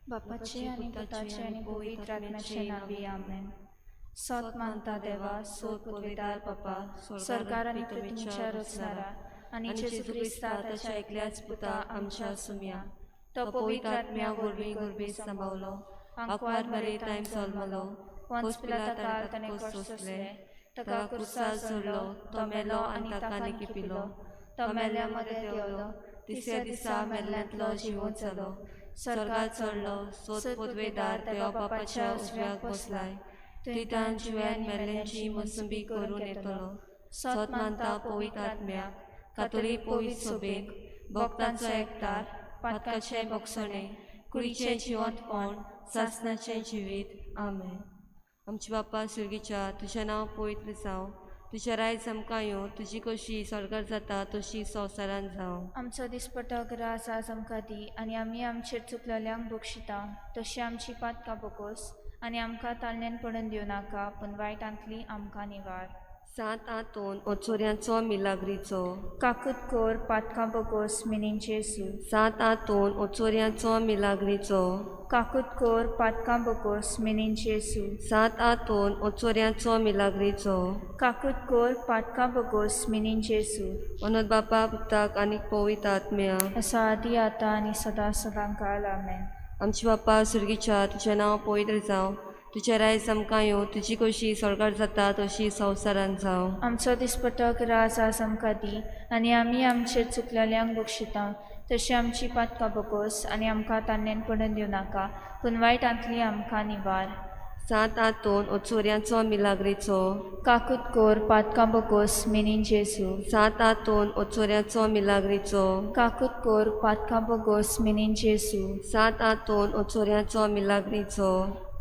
बापाचे आणि पुताचे आणि पवित्र आत्म्याचे नावे आमेन. सत मानता देवा, सोद पदवीदार बापा, सरकार आणि पृथ्वीच्या रचणारा आणि जेजू ख्रिस्ता ताच्या ऐकल्याच पुता आमच्या सुम्या तो पवित्र आत्म्या वरवीं गर्भेत सांभाळलो, आंकवार मरे टायम जल्मलो, वंस पिलाता काल ताणे कष्ट सोंसले, ताका कुर्सार चढलो, तो मेलो आनी ताका निकिपिलो, तो मेल्ल्या मध्ये देवलो, तिसऱ्या दिसा मेल्ल्यांतलो जिवंत जालो, सरकार चढलो, सोद पदवेदार देवा बापाच्या उजव्याक बसलाय, थंय जिव्यान मेल्ल्यांची मोसंबी करून येतलो. सत मानता पवित्र आत्म्याक, कातोलीक पवित्र सभेक, भक्तांचो एकठार, पातकाचे भोगसणे, कुडीचें जिवंतपण, सासणाचें जिवीत. आमेन. आमचे बापा सुर्गीच्या, तुझें नांव पवित्र जावं, तुझें रायज आमकां येवं, तुजी कशी स्वर्गार जाता तशी संवसारांत जावं. आमचो दिसपटो ग्रास आज आमकां दी, आनी आमी आमचेर चुकलेल्यांक बक्षिता, तशी आमची पातकां बोगोस आनी आमकां ताळण्यान पडून दिवं नाका, पूण वायटांतली आमकां निवार. 7:2 ओचोऱ्यांचो मिलाग्रीचो. काकूत कोर पातकां बोगोस मिनीन जेसू. 7:2 ओचोऱ्यांचो मिलाग्रीचो. काकूत कोर पातकां बोगोस मिनीन जेसू. 7:2 ओचोऱ्यांचो मिलाग्रीचो. काकूत कोर पातकां बोगोस मिनीन जेसू. अनंत बापा पुताक आनी पवित्र आत्म्या, असा आदी आतां आनी सदां सदां काल. आमेन. आमचे बापा सुर्गीच्या, तुझें नांव पवित्र जावं, तुझें रायज आमकां येवं, तुजी कशी स्वर्गार जाता तशी संवसारांत जावं. आमचो दिसपटो रास आज आमकां दी, आनी आमी आमचेर चुकलेल्यांक बक्षिता, तशी आमची पातकां बोगोस आनी आमकां ताणण्यान पडून दिवं नाका, पूण वायटांतली आमकां निवार. 7:2 ओचोऱ्यांचो मिलाग्रीचो. काकूत कोर पातकां बोगोस मिनीन जेसू. 7:2 ओचोऱ्यांचो मिलाग्रीचो. काकूत कोर पातकां बोगोस मिनीन जेसू. 7:2 ओचोऱ्यांचो मिलाग्रीचो.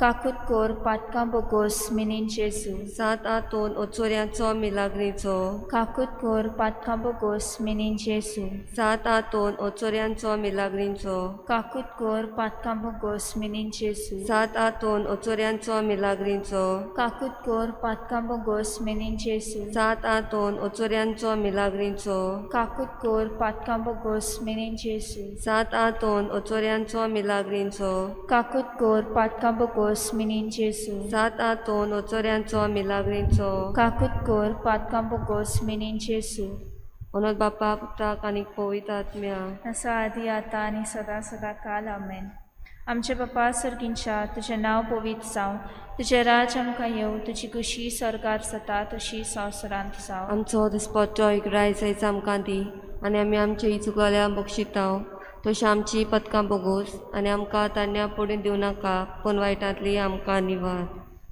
काकूत कोर पातकां बोगोस मिनीन जेसू. 7:2 ओचोऱ्यांचो मिलाग्रीचो. काकूत कोर पातकां बोगोस मिनीन जेसू. 7:2 ओचोऱ्यांचो मिलाग्रीचो. काकूत कोर पातकां बोगोस मिनीन जेसू. 7:2 ओचोऱ्यांचो मिलाग्रीचो. काकूत कोर पातकां बोगोस मिनीन जेसू. 7:2 ओचोऱ्यांचो मिलाग्रीचो. काकूत कोर पातकां बोगोस मिनीन जेसू. 7:2 ओचोऱ्यांचो मिलाग्रीचो. काकूत कोर पातकां बोगोस मिनीन जेसू. 7:2 ओचोऱ्यांचो मिलाग्रीचो. काकूत कोर पातकां बोगोस मिनीन जेसू. अनंत बापा पुताक आनी पवित्र आत्म्या, असा आदी आतां आनी सदां सदां काल. आमेन. आमचे बापा सर्गींच्या, तुझें नांव पवित्र जावं, तुजें राज आमकां येवं, तुजी कुशी स्वर्गार जाता तशी संवसारांत जावं. आमचो दिसपट्टो रायज आयज आमकां दी, आनी आमी आमचे चुकलेल्यांक बक्षिता, तशी आमची पतकां बोगोस आनी आमकां ताणण्यां पडून दिवं नाका, पूण वायटांतली आमकां निवार.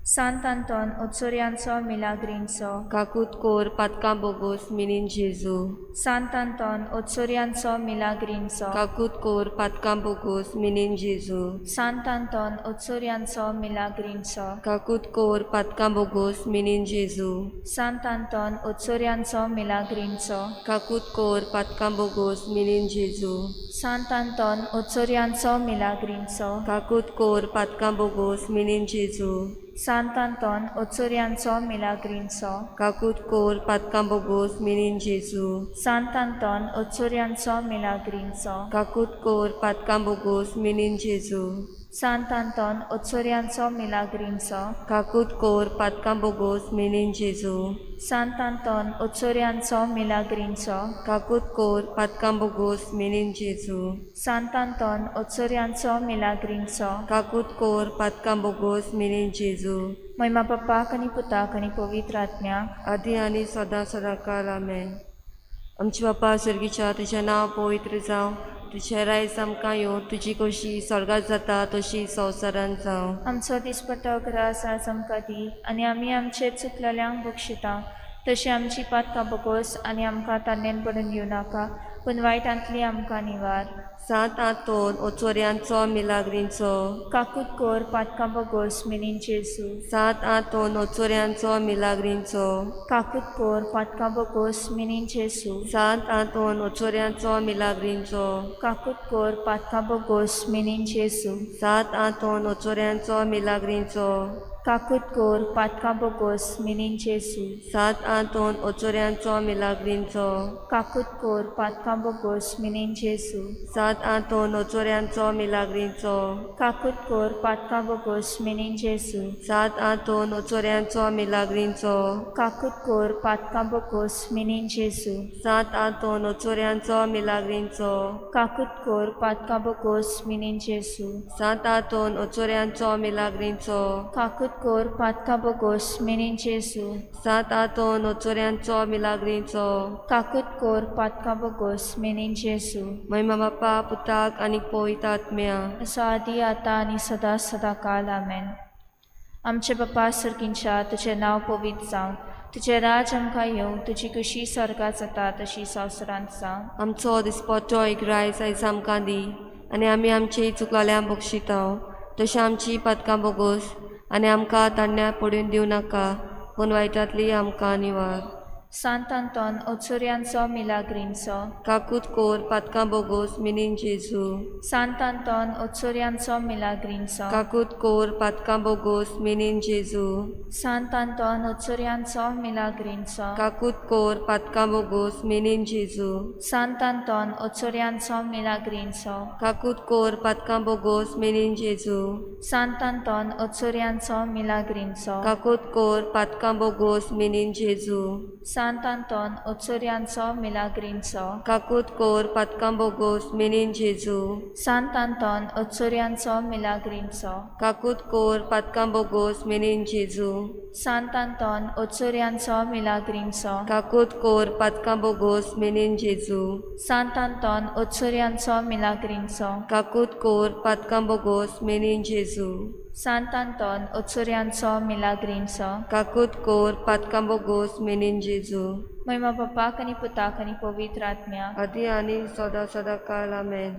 सांत आंतोन ओचोऱ्यांचो मिलाग्रीचो. काकूत कोर पातकां बोगोस मिनीन जेजू. सांत आंतोन ओचोऱ्यांचो मिलाग्रीचो. काकूत कोर पातकां बोगोस मिनीन जेजू. सांत आंतोन ओचोऱ्यांचो मिलाग्रीचो. काकूत कोर पातकां बोगोस मिनीन जेजू. सांत आंतोन ओचोऱ्यांचो मिलाग्रीचो. काकूत कोर पातकां बोगोस मिनीन जेजू. सांत आंतोन ओचोऱ्यांचो मिलाग्रीचो. काकूत कोर पातकां बोगोस मिनीन जेजू. सांत आंतोन ओचोऱ्यांचो मिलाग्रीचो. काकूत कोर पातकां बोगोस मिनीन जेजू. सांत आंतोन ओचोऱ्यांचो मिलाग्रीचो. काकूत कोर पातकां बोगोस मिनीन जेजू. सांत आंतोन ओचोऱ्यांचो मिलाग्रीचो. काकूत कोर पातकां बोगोस मिनीन जेजू. सांत आंतोन ओचोऱ्यांचो मिलाग्रीचो. काकूत कोर पातकां बोगोस मिनीन जेजू. सांत आंतोन ओचोऱ्यांचो मिलाग्रीचो. काकूत कोर पातकां बोगोस मिनीन जेजू. महिमा बापाक आनी पुताक आनी पवित्र आत्म्याक, आदी आनी सदां सदां काल. आमेन. आमचे बापा सुर्गीच्या, तुजें नांव पवित्र जावं, तुजें रायज आमकां येवं, तुजी कशी स्वर्गार जाता तशी संवसारांत जावं. आमचो दिसपट्टो रास आज आमकां दी, आनी आमी आमचेर चुकलेल्यांक बक्षिता, तशी आमची पातकां बोगोस आनी आमकां ताणण्यान पडून दिवं नाका, पूण वायटांतली आमकां निवार. 7:2 ओचोऱ्यांचो मिलाग्रीचो. काकूत कोर पातकां बोगोस मिनीन जेजू. 7:2 ओचोऱ्यांचो मिलाग्रीचो. काकूत कोर पातकां बोगोस मिनीन जेजू. 7:2 ओचोऱ्यांचो मिलाग्रीचो. काकूत कोर पातकां बोगोस मिनीन जेजू. 7:2 ओचोऱ्यांचो मिलाग्रीचो. काकूट कोर पातकां बोगोस मिनीन जेसू सात आंतोन ओचोऱ्यांचो मिलाग्रींचो काकूट कोर पातकां बोगोस मिनीन जेसू सात आंतोन ओचोऱ्यांचो मिलाग्रींचो काकूट कोर पातकां बोगोस मिनीन जेसू सात आंतोन ओचोऱ्यांचो मिलाग्रींचो काकूट कोर पातकां बोगोस मिनीन जेसू सात आंतोन ओचोऱ्यांचो मिलाग्रींचो काकूट कोर पातकां बोगोस मिनीन जेसू सात आंतोन ओचोऱ्यांचो मिलाग्रींचो काकूट कोर पातकां बोगोस मिनीन जेसू सात आंतोन ओचोऱ्यांचो मिलाग्रींचो काकूट कोर पातकां बोगोस मिनीन जेसू महिमा बापा पुताक आनी पवित्र आत्म्या असो आदी आतां आनी सदां सदां काल आमेन. आमचे बापा सर्गींच्या तुजें नांव पवित्र जावं तुजें राज आमकां येवं तुजी कुशी स्वर्गांत जाता तशी संवसारांत जावं आमचो दिसपट्टो एक रायस आयज आमकां दी आनी आमी आमची चुकलाल्यांक बक्षितांव तशें आमची पदकां बोगोस आनी आमकां तांण्या पडून दिवं नाका पूण वायटांतली आमकां निवार. सांत आंतोन ओचोऱ्यांचो मिलाग्रींचो काकूट कोर पदकां बोगोस मिनीन जेजू सांत आंतोन ओचोऱ्यांचो मिलाग्रींचो काकूट कोर पदकां बोगोस मिनीन जेजू सांत आंतोन ओचोऱ्यांचो मिलाग्रींचो काकूट कोर पदकां बोगोस मिनीन जेजू सांत आंतोन ओचोऱ्यांचो मिलाग्रींचो काकूट कोर पदकां बोगोस मिनीन जेजू सांत आंतोन ओचोऱ्यांचो मिलाग्रींचो काकूट कोर पदकां बोगोस मिनीन जेजू सांत आंतोन ओचोऱ्यांचो मिलाग्रींचो काकूट कोर पदकां बोगोस मिनीन जेजू सांत आंतोन ओचोऱ्यांचो मिलाग्रींचो काकूट कोर पदकां बोगोस मिनीन जेजू सांत आंतोन ओचोऱ्यांचो मिलाग्रींचो काकूट कोर पदकां बोगोस मिनीन जेजू सांत आंतोन ओचोऱ्यांचो मिलाग्रींचो काकूट कोर पदकां बोगोस मिनीन जेजू सांत आंतोन ओचोऱ्यांचो मिलाग्रींचो काकूट कोर पदकां बोगोस मिनीन जेजू महिमा बापाक आनी पुताक आनी पवित्र आत्म्याक आदी आनी सदां सदां काल आमेन.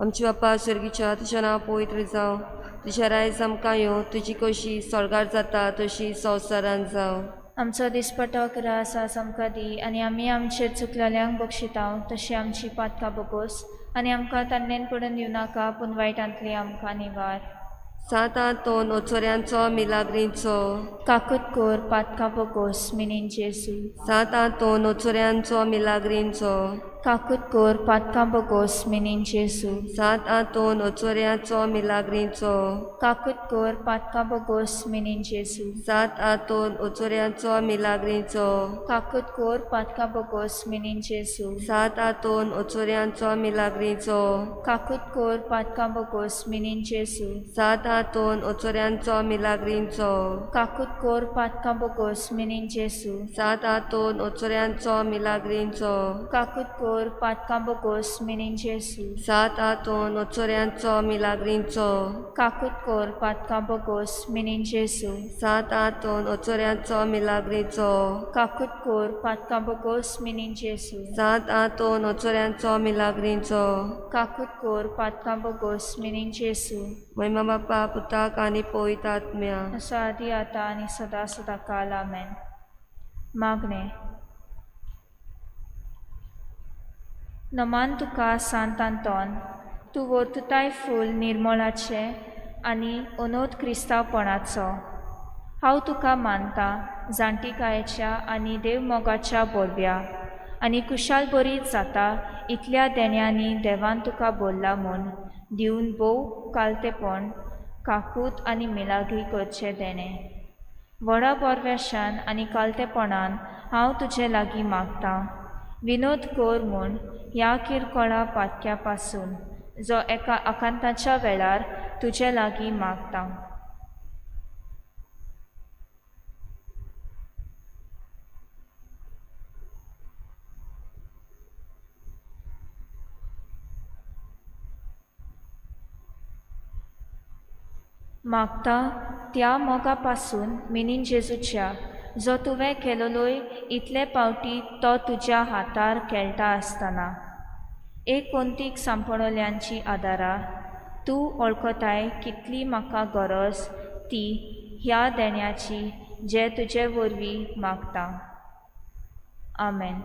आमचे बापा सर्गीच्या तुजें नांव पवित्र जावं तुजें रायज आमकां येवं तुजी कशी स्वर्गांत जाता तशी संवसारांत जावं आमचो दिसपटो रास आमकां दी आनी आमी आमचे चुकलेल्यांक बक्षितांव तशी आमची पातकां बोगोस आनी आमकां तान्नेन पडून दिवं नाका पूण वायटांतली आमकां निवार. सात आंतोन ओचोऱ्यांचो मिलाग्रींचो काकूट कोर पातकां बोगोस मिनीन जेसू सात आंतोन ओचोऱ्यांचो मिलाग्रींचो काकूट कोर पातकां बोगोस मिनीन जेसू सात आंतोन ओचोऱ्यांचो मिलाग्रींचो काकूट कोर पातकां बोगोस मिनीन जेसू सात आंतोन ओचोऱ्यांचो मिलाग्रींचो काकूट कोर पातकां बोगोस मिनीन जेसू सात आंतोन ओचोऱ्यांचो मिलाग्रींचो काकूट कोर पातकां बोगोस मिनीन जेसू सात आंतोन ओचोऱ्यांचो मिलाग्रींचो काकूट कोर पातकां बोगोस मिनीन जेसू सात आंतोन ओचोऱ्यांचो मिलाग्रींचो काकूट कोर पातकां बोगोस मिनीन जेसू सात आंतोन ओचोऱ्यांचो मिलाग्रींचो काकूट कोर पातकां बोगोस मिनीन जेसू सात आंतोन ओचोऱ्यांचो मिलाग्रींचो काकूट कोर पातकां बोगोस मिनीन जेसू सात आंतोन ओचोऱ्यांचो मिलाग्रींचो काकूट कोर पातकां बोगोस मिनीन जेसू महिमा बापा पुताक आनी पवित्र आत्म्या असो आदी आतां आनी सदां सदां काल आमेन. मागणे नमान तुका सांत आंतोन तूं वर्तुताय फूल निर्मळाचे आनी अनोद क्रिस्तांवपणाचो. हांव तुका मानतां जाणटीकायेच्या आनी देव मोगाच्या बोरब्या आनी कुशाल बरी जाता इतल्या देण्यांनी देवान तुका बोल्ला म्हूण दिवन भोव कालतेपण काकूट आनी मिलाग्री करचे देणे. व्हडा बोरव्याशान आनी कालतेपणान हांव तुजे लागीं मागतां विनोद कोर म्हूण ह्या किरकोळा पातक्या पासून जो एका आकांताच्या वेळार तुजे लागीं मागतां. मागता त्या मोगा पासून मिनीन जेजूच्या जो तुवें केलोलोय इतले पावटी तो तुज्या हातार खेळटा आसतना एक कोंतीक सांपणोल्यांची आदारा तूं वळखताय कितली म्हाका गरज ती ह्या देण्याची जे तुजे वरवीं मागता. आमेन.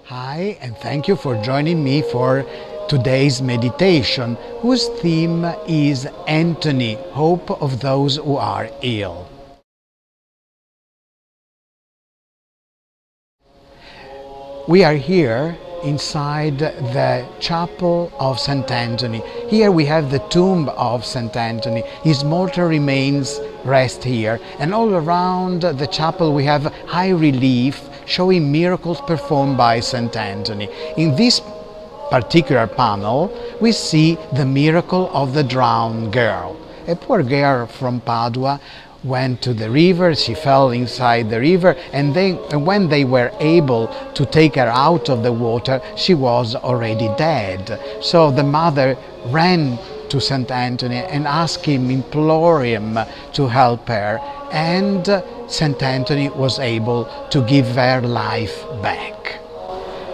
Hi, and thank you for joining me for today's meditation, whose theme is Anthony, Hope of Those Who Are Ill. We are here inside the chapel of St. Anthony. Here we have the tomb of St. Anthony. His mortal remains rest here, and all around the chapel we have high relief showing miracles performed by St. Anthony. In this particular panel we see the miracle of the drowned girl. A poor girl from Padua went to the river, she fell inside the river, and when they were able to take her out of the water, she was already dead. So the mother ran to St. Anthony and asked him, implored him to help her, and St. Anthony was able to give her life back.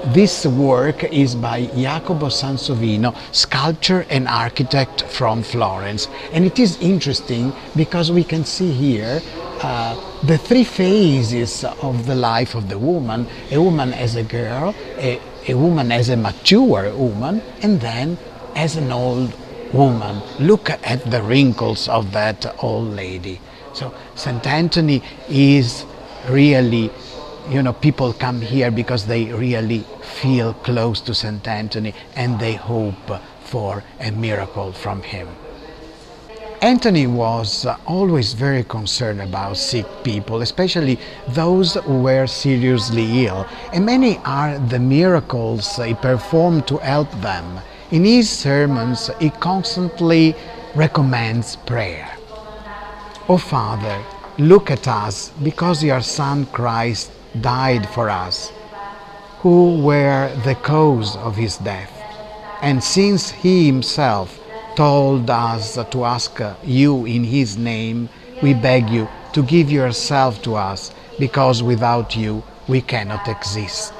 This work is by Jacopo Sansovino, sculptor and architect from Florence. And it is interesting because we can see here the three phases of the life of the woman. A woman as a girl, a woman as a mature woman, and then as an old woman. Look at the wrinkles of that old lady. So St. Anthony is really, people come here because they really feel close to St. Anthony and they hope for a miracle from him. Anthony was always very concerned about sick people, especially those who were seriously ill, and many are the miracles he performed to help them. In his sermons, he constantly recommends prayer. O Father, look at us because your Son Christ died for us, who were the cause of his death. And since he himself told us to ask you in his name, we beg you to give yourself to us, because without you we cannot exist.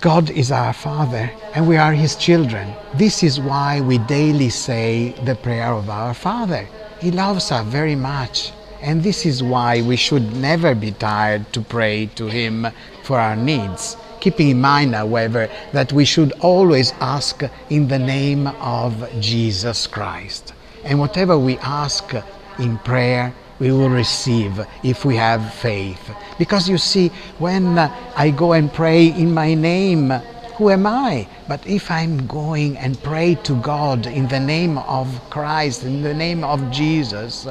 God is our Father and we are his children. This is why we daily say the prayer of our Father. He loves us very much, and this is why we should never be tired to pray to him for our needs, keeping in mind, however, that we should always ask in the name of Jesus Christ. And whatever we ask in prayer, we will receive if we have faith. Because you see, when I go and pray in my name, who am I? But if I'm going and pray to God in the name of Christ, in the name of Jesus,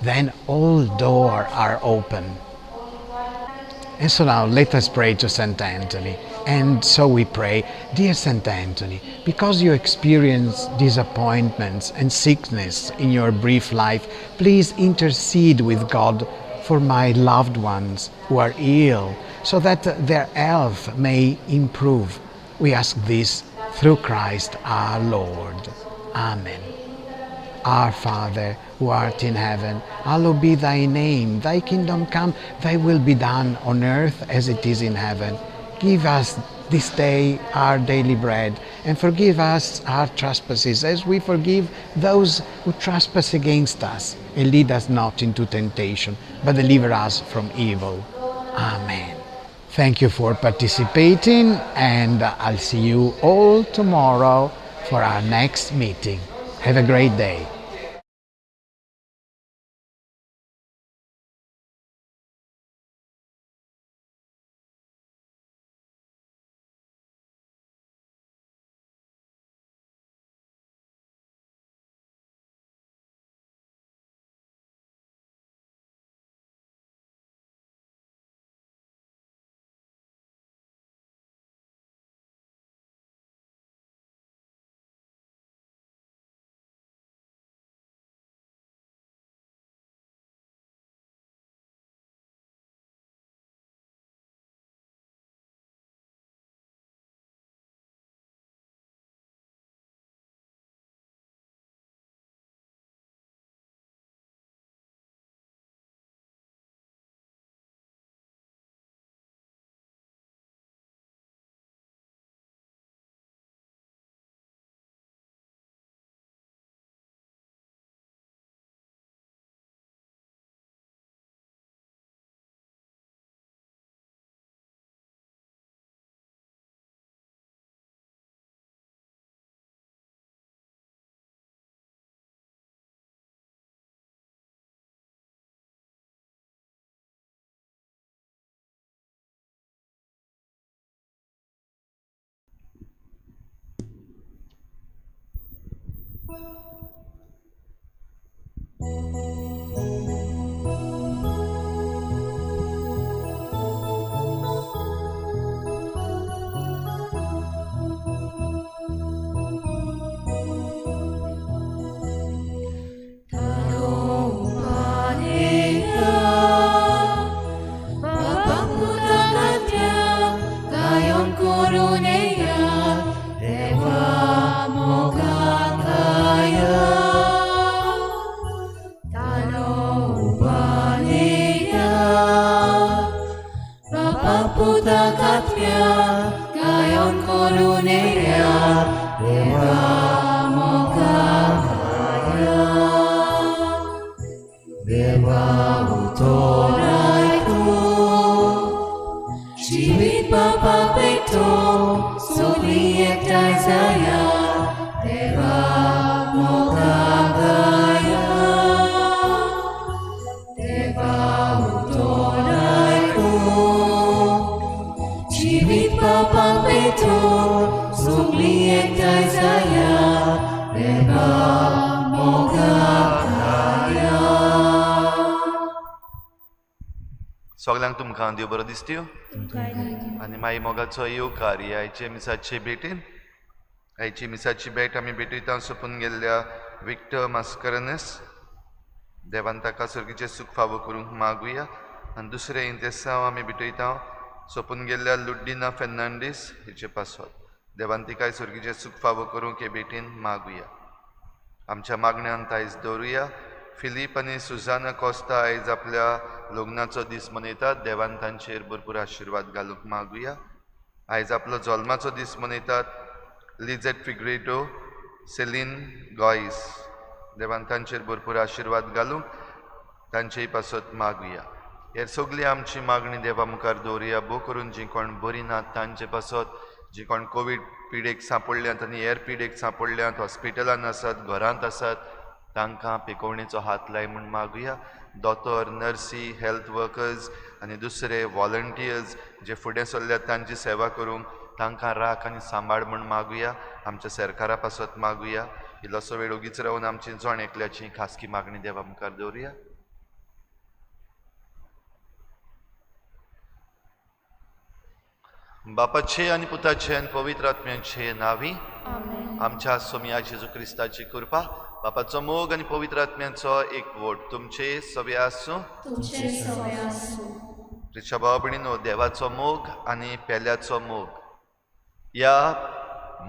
then all doors are open. And so now let us pray to St. Anthony. And so we pray, dear St. Anthony, because you experience disappointments and sickness in your brief life, please intercede with God for my loved ones who are ill, so that their health may improve. We ask this through Christ our Lord. Amen. Our Father, who art in heaven, hallowed be thy name. Thy kingdom come, thy will be done on earth as it is in heaven. Give us this day our daily bread, and forgive us our trespasses as we forgive those who trespass against us. And lead us not into temptation, but deliver us from evil. Amen. Thank you for participating, and I'll see you all tomorrow for our next meeting. Have a great day. सगळ्यांक तुमकां देव बरो दिसत्यो आनी मागीर मोगाचो येवकार आयचे मिसाचे भेटेन आयची मिसाची भेट आमी भेटयता सोंपून गेल्ल्या विक्टर मास्करनेस देवान ताका सर्गीचे सूख फावो करूंक मागुया आनी दुसरे इंतेसांव आमी भेटयता सोंपून गेल्ल्या लुड्डिना फेर्नांडीस हेचे पासत देवान तिकाय सर्गीचे सूख फावो करूंक हे भेटेन मागुया आमच्या मागण्यांत आयज दवरुया फिलीप आनी सुजाना कोस्ता आयज आपल्या लग्नाचो दीस मनयतात देवान तांचेर भरपूर आशिर्वाद घालूंक मागुया आयज आपलो जल्माचो दीस मनयतात लिजेट फिग्रेडो सेलीन गॉयस देवान तांचेर भरपूर आशिर्वाद घालूंक तांचेय पासत मागुया हेर सगळी आमची मागणी देवा मुखार दवरुया भोव करून जी कोण बरी नात तांचे पासत जी कोण कोवीड पिडेक सांपडल्यात आनी हेर पिडेक सांपडल्यात हॉस्पिटलांत आसात घरांत आसात तांकां पिकोवणेचो हात लाय म्हूण मागुया दोतोर नर्सी हेल्थ वर्कर्स आनी दुसरे वॉलंटियर्स जे फुडें सरल्यात तांची सेवा करूंक तांकां राख आनी सांबाळ म्हूण मागुया आमच्या सरकारा पासत मागुया इल्लोसो वेळ ओगीच रावन आमची जण एकल्याची खासगी मागणी देवा मुखार दवरुया बापाचे आनी पुताचे आनी पवित्र आत्म्याचे नांवी आमच्या सोमया जेजू क्रिस्ताची कृपा बापाचो मोग आनी पवित्र आत्म्याचो एकवट तुमचे सगळे आसूं प्रिच्या भाव भयणीनो देवाचो मोग आनी पेल्याचो मोग ह्या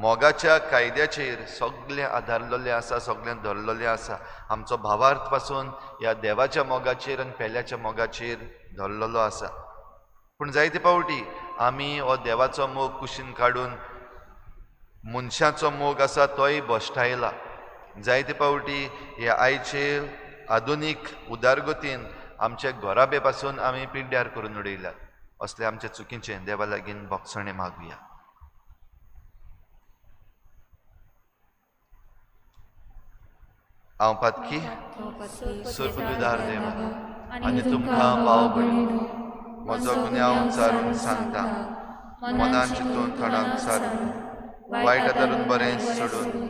मोगाच्या कायद्याचेर सगळें आदारलेलें आसा सगळें धरलेलें आसा आमचो भावार्थ पासून ह्या देवाच्या मोगाचेर आनी पेल्याच्या मोगाचेर धरलेलो आसा पूण जायते फावटी आमी हो देवाचो मोग कुशीन काडून मनशाचो मोग आसा तोय भश्टायला जायते फावटी हे आयचे आधुनीक उदारगतीन आमचे घोराबे पासून आमी पिड्ड्यार करून उडयल्यात असले आमचे चुकीचें देवा लागीं भोगसणे मागुया हांव पातकी सुरपतुदार देवा आनी तुमकां भाव भयणीनो म्हजो गुन्यांव चारून सांगता मनान चिंतून थोडांक सारून वायट आदारून बरें सोडून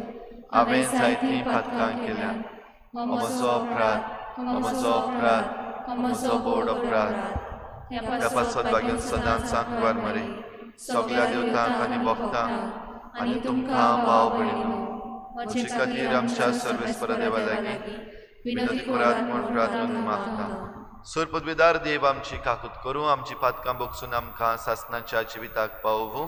हांवें जायतीं पातकां केल्यात म्हजो अपराध म्हजो बोड अपराध ह्या पासत वागून सदांच सांकवार मरे सगळ्या देवतांक आनी भक्तांक आनी तुमकां भाव भयणीनो म्हजे खातीर आमच्या सर्वेस्परा देवा लागीं विनंती करात म्हूण प्रार्थना मागता सुरपदवीदार देव आमची काकूत करूं आमची पातकां बोगसून आमकां सासणाच्या जिविताक पावूं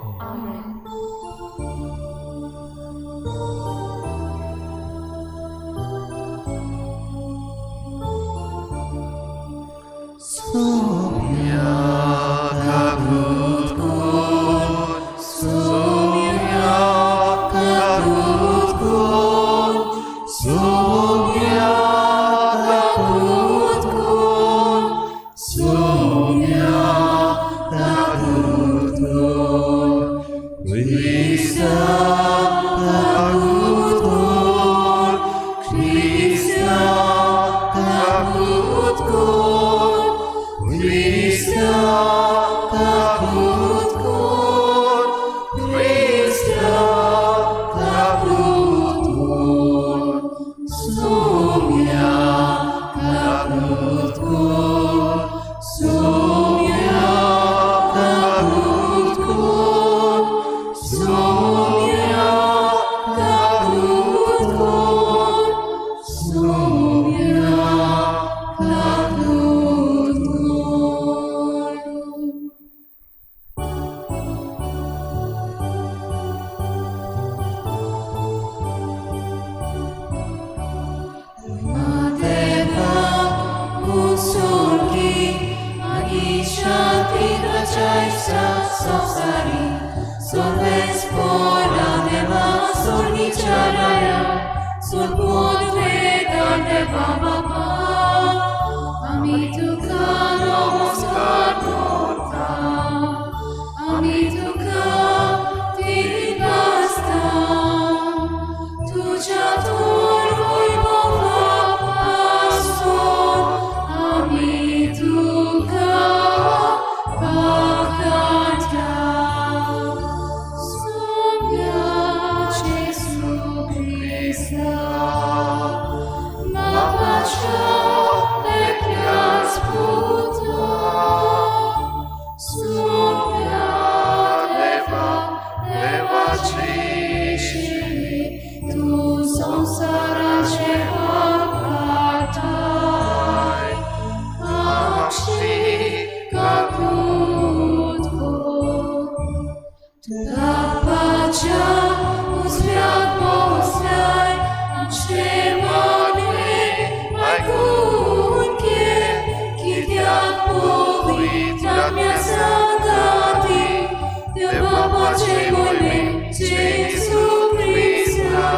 We संसारी सोर्वेस पोरा देवा सोर्गीचाराया सोर्पोद वेदा देवा बाबा आमी तुका नमस्कार करता आमी तुका तीन वाजता तुझ्या तोर वैभवापासून आमी तुका वाखाणटा सोम्या जेसू ख्रिस्ता बापाच्या एकल्याच पुता सोम्या देवाची शिणी तू संसाराचे वाखाताय आमची कापूत तू बापाच्या उजव्यात बसलाय आमचे मागणे ऐकून घे कित्याक पवित्र आत्म्या सांगाती देव बापाचे बोलणे जेसू ख्रिस्ता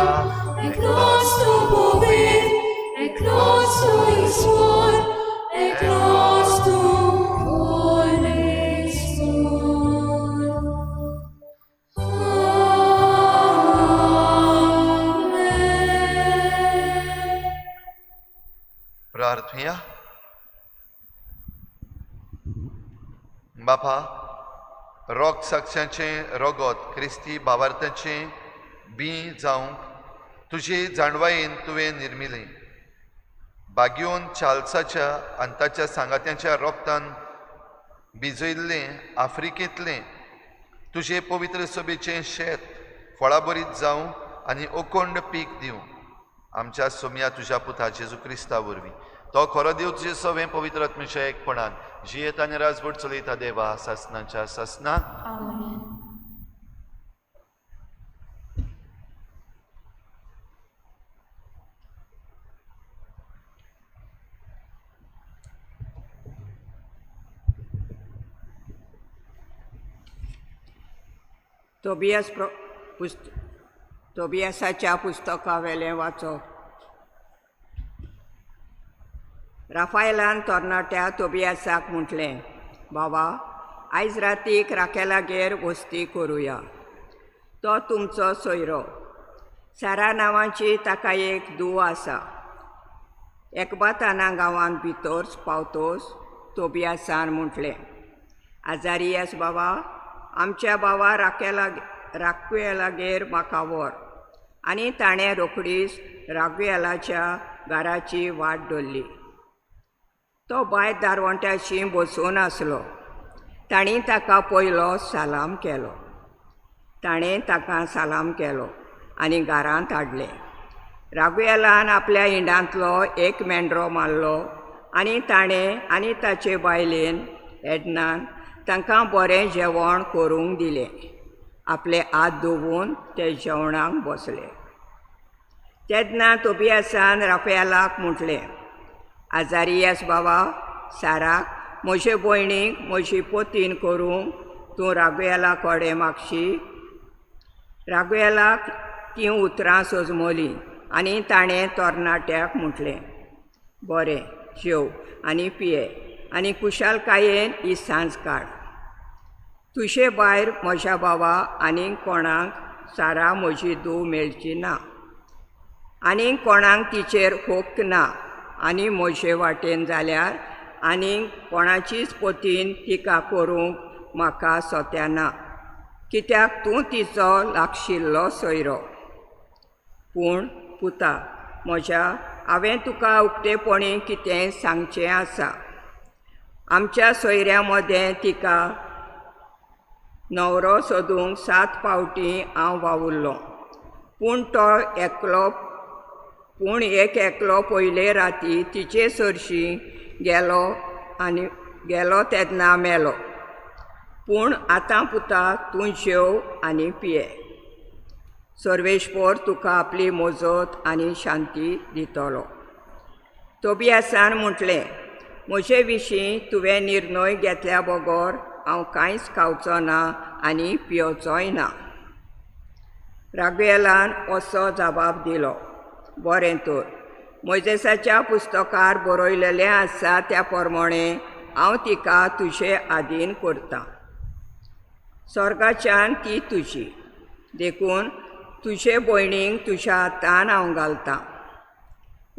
एकलोच तू पवित्र एकलोच तू ईश्वर एकलोच तू प्रार्थया. बापा, रोग साक्षाचें रोगोत क्रिस्ती भावार्थाचें बी जावंक तुजी जाणवायेन तुवें निर्मिलें. बागयोन चार्ल्साच्या आनी ताच्या सांगात्यांच्या रोगतान भिजयल्लें आफ्रिकेंतलें तुजे पवित्र सभेचें शेत फळां बरीत जावं आनी अखंड पीक दिवं. आमच्या सोम्या तुज्या पुता जेजू क्रिस्ता वरवीं तो खरो देव तुजे सवें पवित्र आत्म्याच्या एकपणान जियेत आनी राजवट चलयता देवा सासनाच्या सासनाक. आमेन. तोबियासाच्या पुस्तका वेलें वाचप. राफायलान तरणाट्या तोबियासाक म्हटलें, बाबा, आयज रातीक राखेलागेर वस्ती करुया. तो तुमचो सोयरो. सारा नांवाची ताका एक धूव आसा. एकबाताना गांवांत भितर पावतोच तोबियासान म्हटलें, आजारियास बाबा, आमच्या बाबा राखुएलागेर म्हाका व्हर. आनी ताणें रोखडीच राखुएलाच्या घराची वाट धरली. तो बाय दारवंट्याशी बसून आसलो. तांणी ताका पयलो सालाम केलो. ताणें ताका सालाम केलो आनी घरांत हाडलें. राखुएलान आपल्या हिंडांतलो एक मेंढरो मारलो आनी ताणें आनी ताचे बायलेन एडनान तांकां बरें जेवण करूंक दिलें. आपले हात धुवून ते जेवणाक बसले. तेन्ना तोबियासान राफायलाक म्हटलें, आजारियास बाबा, साराक म्हजे भयणीक म्हजी पोतीन करूंक तूं राखुएला कडेन मागशी. राखुएलाक तीं उतरां सजमलीं आनी ताणें तरणाट्याक म्हटलें, बरें, जेव आनी पिये आनी कुशालकायेन ही सांज काड. तुजे भायर म्हज्या बाबा आनीक कोणाक सारा म्हजी धूव मेळची ना. आनीक कोणाक तिचेर हक्क ना. आनी म्हजे वाटेन जाल्यार आनीक कोणाचीच पोतीन तिका करूंक म्हाका सोत्या ना, कित्याक तूं तिचो लागशिल्लो सोयरो. पूण पुता म्हज्या, हांवें तुका उक्तेपणी कितें सांगचें आसा. आमच्या सोयऱ्या मदें तिका न्हवरो सोदूंक 7 फावटी हांव वावुरलो. पूण एक एकलो पयले राती तिचे सरशी गेलो तेन्ना मेलो. पूण आतां पुता तूं जेव आनी पिये. सर्वेश्वर तुका आपली मोजत आनी शांती दितलो. तोबियासान म्हटलें, म्हजे विशीं तुवें निर्णय घेतल्या बगोर हांव कांयच खावचो ना आनी पिवचोय ना. रागुएलान असो जबाब दिलो, बरें तर, मोइजेसाच्या पुस्तकार बरयलेलें आसा त्या प्रमाणे हांव तिका तुजे आधीन करतां. स्वर्गाच्यान ती तुजी, देखून तुजे भयणीक तुज्या हातान हांव घालतां.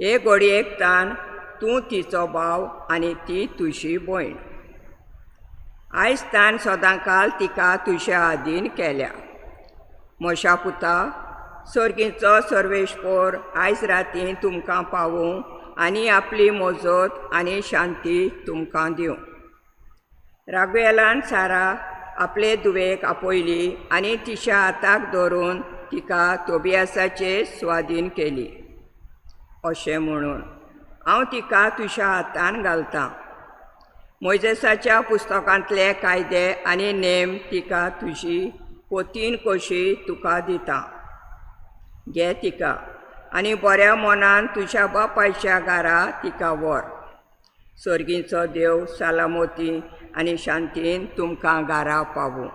हे घडयेक तान तूं तिचो भाव आनी ती तुजी भयण. आयज तान सदांकाल तिका तुज्या आधीन केल्या. म्हज्या पुता, सर्गीचो सर्वेश्वर आयज राती तुमकां पावूं आनी आपली मोजत आनी शांती तुमकां दिवं. रागुएलान सारा आपले दुवेक आपयली आनी तिच्या हाताक धरून तिका तोबियासाचे स्वाधीन केली. अशें म्हणून हांव तिका तुज्या हातान घालतां. मोइजेसाच्या पुस्तकांतले कायदे आनी नेम तिका तुजी पोतीन कशी तुका दिता. घे तिका आनी बऱ्या मनान तुज्या बापायच्या घरा तिका व्हर. सर्गीचो देव सालामती आनी शांतीन तुमकां घरा पावूं.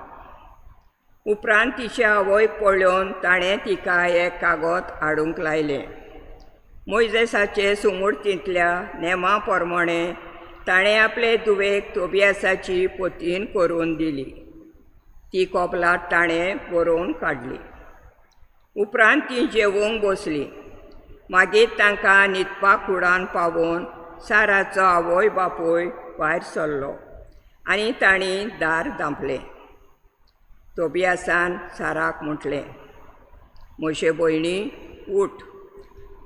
उपरांत तिच्या आवयक पळोवन ताणें तिका एक कागद हाडूंक लायलें. मोइजेसाचे सुमूर्तींतल्या नेमा प्रमाणे ताणें आपले दुवेक तोबियासाची पोतीन करून दिली. ती कबलात ताणें बरोवन काडली. उपरांत ती जेवूंक बसली. मागीर तांकां न्हिदपाक कुडान पावोवन साराचो आवय बापूय भायर सरलो आनी तांणी दार धांपलें. तोबियासान साराक म्हटलें, म्हजे भयणी, उठ,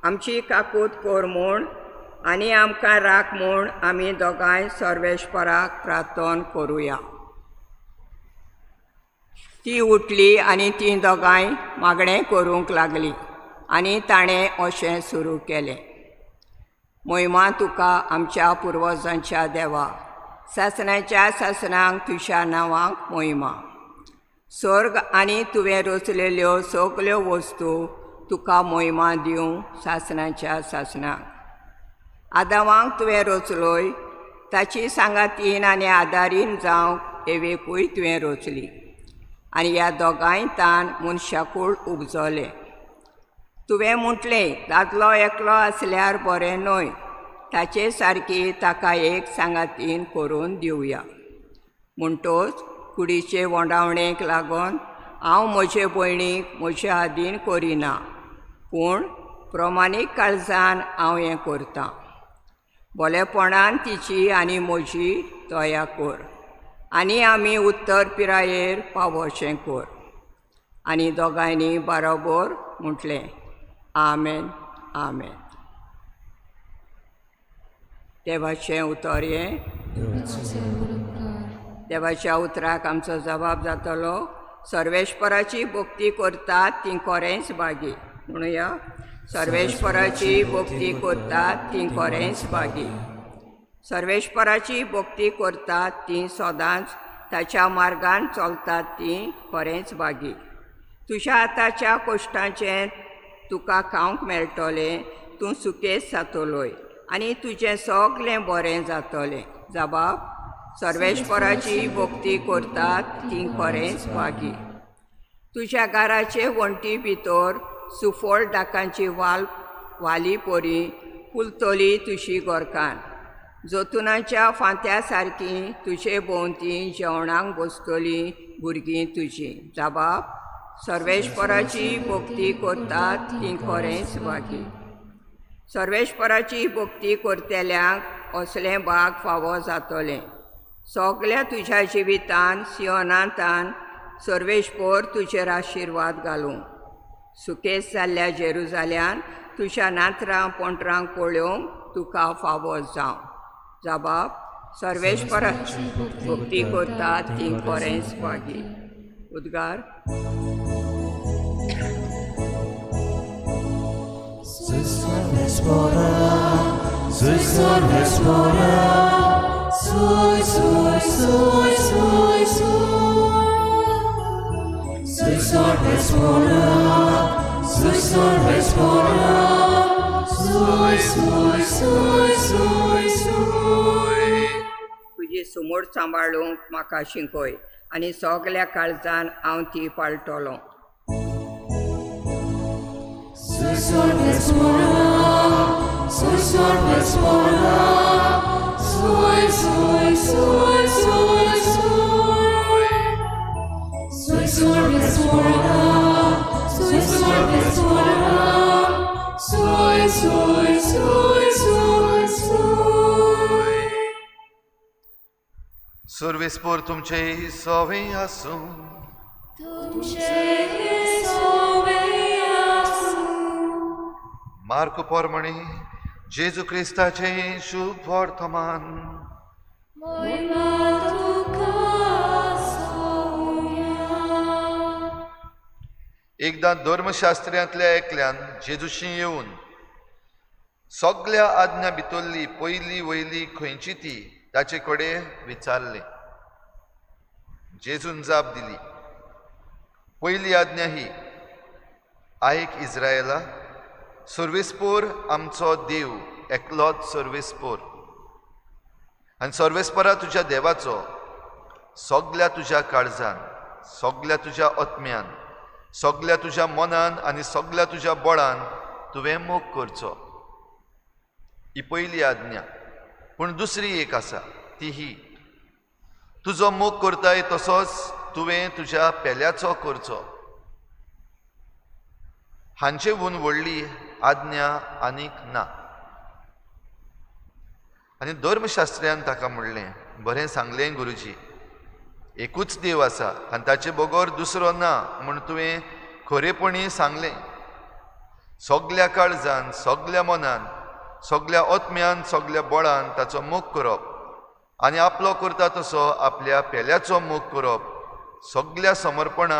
आमची काकूट कर म्हूण आनी आमकां राख म्हूण आमी दोगांय सर्वेश्वराक प्रार्थना करुया. ती उठली आनी तीं दोगांय मागणें करूंक लागलीं आनी ताणें अशें सुरू केलें. मोहिमा तुका आमच्या पुर्वजांच्या देवा, सासणाच्या सासणांक तुज्या नांवाक मोहिमा. स्वर्ग आनी तुवें रचलेल्यो सगल्यो वस्तू तुका मोहिमा दिवं सासणाच्या सासणांक. आदामांक तुवें रचलोय, ताची सांगातीन आनी आदारीन जावंक एवेकूय तुवें रचली आनी ह्या दोगांय तान मनशाकूळ उपजले. तुवें म्हटलें, दादलो एकलो आसल्यार बरें न्हय, ताचे सारकी ताका एक सांगातीन करून दिवया. म्हणटोच कुडीचे वोंडावणेक लागून हांव म्हजे भयणीक म्हज्या आधीन करिना, पूण प्रमाणीक काळजान हांव हें करतां. बोलेपणान तिची आनी म्हजी दया कर आनी आमी उत्तर पिरायेर पावोशें कर. आनी दोगांयनी बरोबर म्हटलें, आमेन, आमेन. देवाचें उतर हें. देवाच्या उतराक आमचो जबाब जातलो, सर्वेश्वराची भक्ती करतात तीं खरेंच भागी. म्हणुया, सर्वेश्वराची भक्ती करतात तीं खरेंच भागी. सर्वेश्वराची भक्ती करतात तीं सदांच ताच्या मार्गान चलतात तीं खरेंच भागी. तुज्या हाताच्या कश्टांचें तुका खावंक मेळटलें, तूं सुकेच जातलोय आनी तुजें सगलें बरें जातलें. जबाब, सर्वेश्वराची भक्ती करतात तीं खरेंच भागी. तुज्या घराचे वण्टी भितर सुफोळ दाकांची वाली पोरी फुलतली तुजी गोरकान. जोतुनाच्या फांत्या सारकी तुजे भोंवती जेवणाक बसतलीं भुरगीं तुजीं. जबाब, सर्वेश्वराची भक्ती करतात तीं खरेंच भागी. सर्वेश्वराची भक्ती करतेल्यांक असलें भाग फावो जातलें. सगल्या तुज्या जिवितान सियोनांतान सर्वेश्वर तुजेर आशिर्वाद घालूं. सुकेस जाल्ल्या जेरुजाल्यान तुज्या नात्रां पोंटरांक पळोवंक तुका फावो जावं. जबाब, सर्वेश्वराची भक्ती करतात तीं खरेंच भागी. उद्गार. तुजी ती सुमोड सांबाळूंक म्हाका शिकय आनी सगल्या काळजान हांव ती पाळटलों. सर्वेस्पोर तुमचे सोवे आसूं. मार्क पोरमणे जेजू क्रिस्ताचे शुभ वर्तमान. एकदां धर्मशास्त्र्यांतल्या एकल्यान जेजूशी येवन सगळ्या आज्ञा भितरली पयली वयली खंयची ती ताचे कडेन विचारलें. जेजून जाप दिली, पयली आज्ञा ही, आयक इस्रायेला, सर्वेस्पोर आमचो देव एकलोच सर्वेस्पोर, आनी सर्वेस्परा तुज्या देवाचो सगळ्या तुज्या काळजान, सगळ्या तुज्या आत्म्यान, सगळ्या तुज्या मनान आनी सगळ्या तुज्या बळान तुवें मोग करचो. ही पयली आज्ञा. पूण दुसरी एक आसा, ती ही, तुजो मोग करताय तसोच तुवें तुज्या पेल्याचो करचो. हांचेहून व्हडली आज्ञा आनीक ना. आनी धर्मशास्त्र्यान ताका म्हणलें, बरें सांगलें गुरुजी, एकूच देव आसा आनी ताचे बगर दुसरो ना म्हूण तुवें खरेपणी सांगलें. सगळ्या काळजान, सगळ्या मनान, सगळ्या आत्म्यान, सगळ्या बळान ताचो मोग करप आनी आपलो करता तसो आपल्या पेल्याचो मोग करप सगळ्या समर्पणा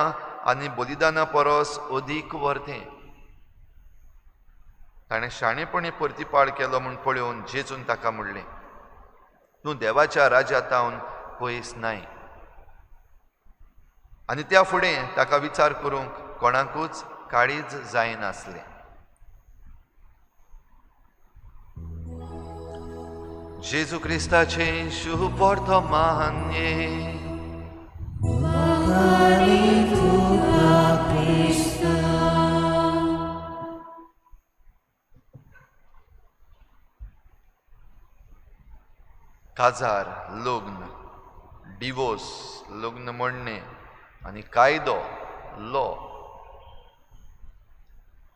आनी बलिदाना परस अदीक व्हरतें. ताणें शाणेपणी परतीपाड केलो म्हूण पळोवन जेजून ताका म्हणलें, तूं देवाच्या राज्यांतावन पयस नाय. आनी त्या फुडें ताका विचार करूंक कोणाकूच काळीज जायनासलें. जेजू क्रिस्ताचे शुभ वर्तमान. काजार, लग्न, डिवोर्स, लग्न मोडणे आनी कायदो, लॉ.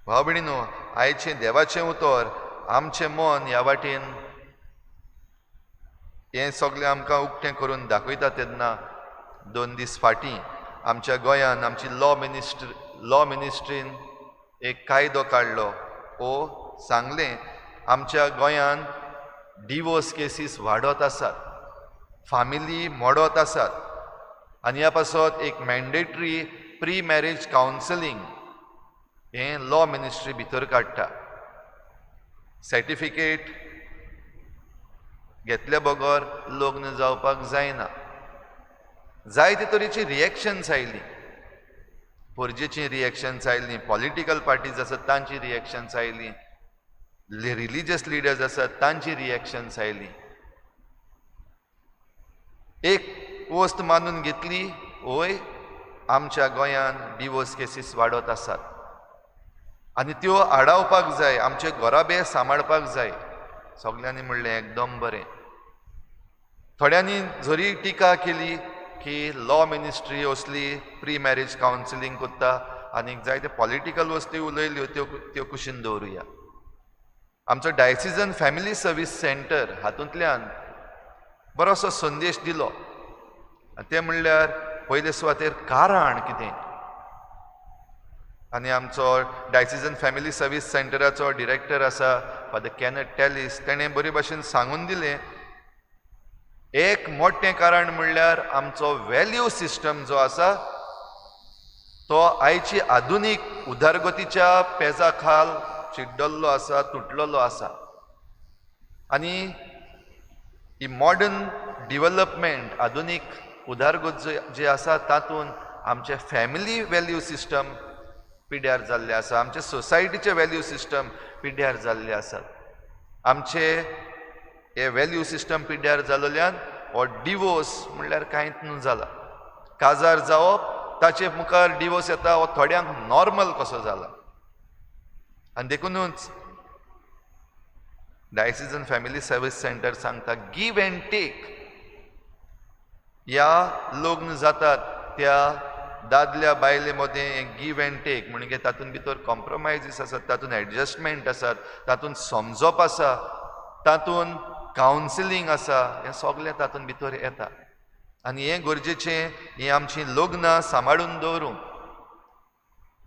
भाव भयणीनो, आयचें देवाचें उतर आमचें मन ह्या वाटेन हें सगळें आमकां उक्तें करून दाखयता तेन्ना 2 दीस फाटीं आमच्या गोंयान आमची लॉ मिनिस्ट्रीन एक कायदो काडलो. सांगलें आमच्या गोंयान डिवोर्स केसीस वाडत आसात, फामिली मोडत आसात आनी ह्या पासत एक मॅन्डेटरी प्री मॅरेज कावन्सिलींग हें लॉ मिनिस्ट्री भितर काडटा. सर्टिफिकेट घेतल्या बगर लग्न जावपाक जायना. जायते तरेची रिएक्शन्स आयली, पोरजेची रिएक्शन्स आयली, पॉलिटिकल पार्टीज आसात तांची रिएक्शन्स आयली, रिलिजियस लिडर्स आसात तांची रिएक्शन्स आयली. एक वस्त मानून घेतली, ओय आमच्या गोंयान डिवोर्स केसीस वाडत आसात आनी त्यो आडावपाक जाय, आमचे घोराबे सांबाळपाक जाय. सगळ्यांनी म्हणलें एकदम बरें. थोड्यांनी जरी टिका केली की लॉ मिनिस्ट्री असली प्री मॅरेज कावन्सिलींग करता आनी जायते पॉलिटिकल वस्ती उलयल्यो त्यो कुशीन दवरुया. आमचो डायसिजन फॅमिली सर्वीस सेंटर हातूंतल्यान बरोसो संदेश दिलो. ते म्हणल्यार पयले सुवातेर कारण कितें. आनी आमचो डायसिजन फॅमिली सर्वीस सेंटराचो डिरेक्टर आसा फादर कॅनथ टॅलिस, तेणें बरे भाशेन सांगून दिलें, एक मोठें कारण म्हणल्यार आमचो वॅल्यू सिस्टम जो आसा तो आयची आधुनीक उदारगतीच्या पेजा खाल चिड्डल्लो आसा, तुटलेलो आसा. आनी ही मॉडर्न डिवेलपमेंट, आधुनीक उदारगत जी आसा तातूंत आमचे फॅमिली वॅल्यू सिस्टम पिड्यार जाल्ले आसा, आमचे सोसायटीचे वॅल्यू सिस्टम पिड्यार जाल्ले आसात. आमचे हे वॅल्यू सिस्टम पिड्यार जाल्ल्यान हो डिवोर्स म्हणल्यार कांयच न्हू जाला. काजार जावप ताचे मुखार डिवोर्स येता हो थोड्यांक नॉर्मल कसो जाला. आनी देखूनच डायसिजन फॅमिली सर्वीस सेंटर सांगता गिव एंड टेक. ह्या लग्न जातात त्या दादल्या बायले मदें गिव एंड टेक म्हणजे तातूंत भितर कॉम्प्रोमायजीस आसात, तातूंत एडजस्टमेंट आसात, तातूंत समजप आसा, तातूंत कावन्सिलींग आसा, हें सगळें तातूंत भितर येता. आनी हें गरजेचें ही आमची लग्नां सांबाळून दवरूंक.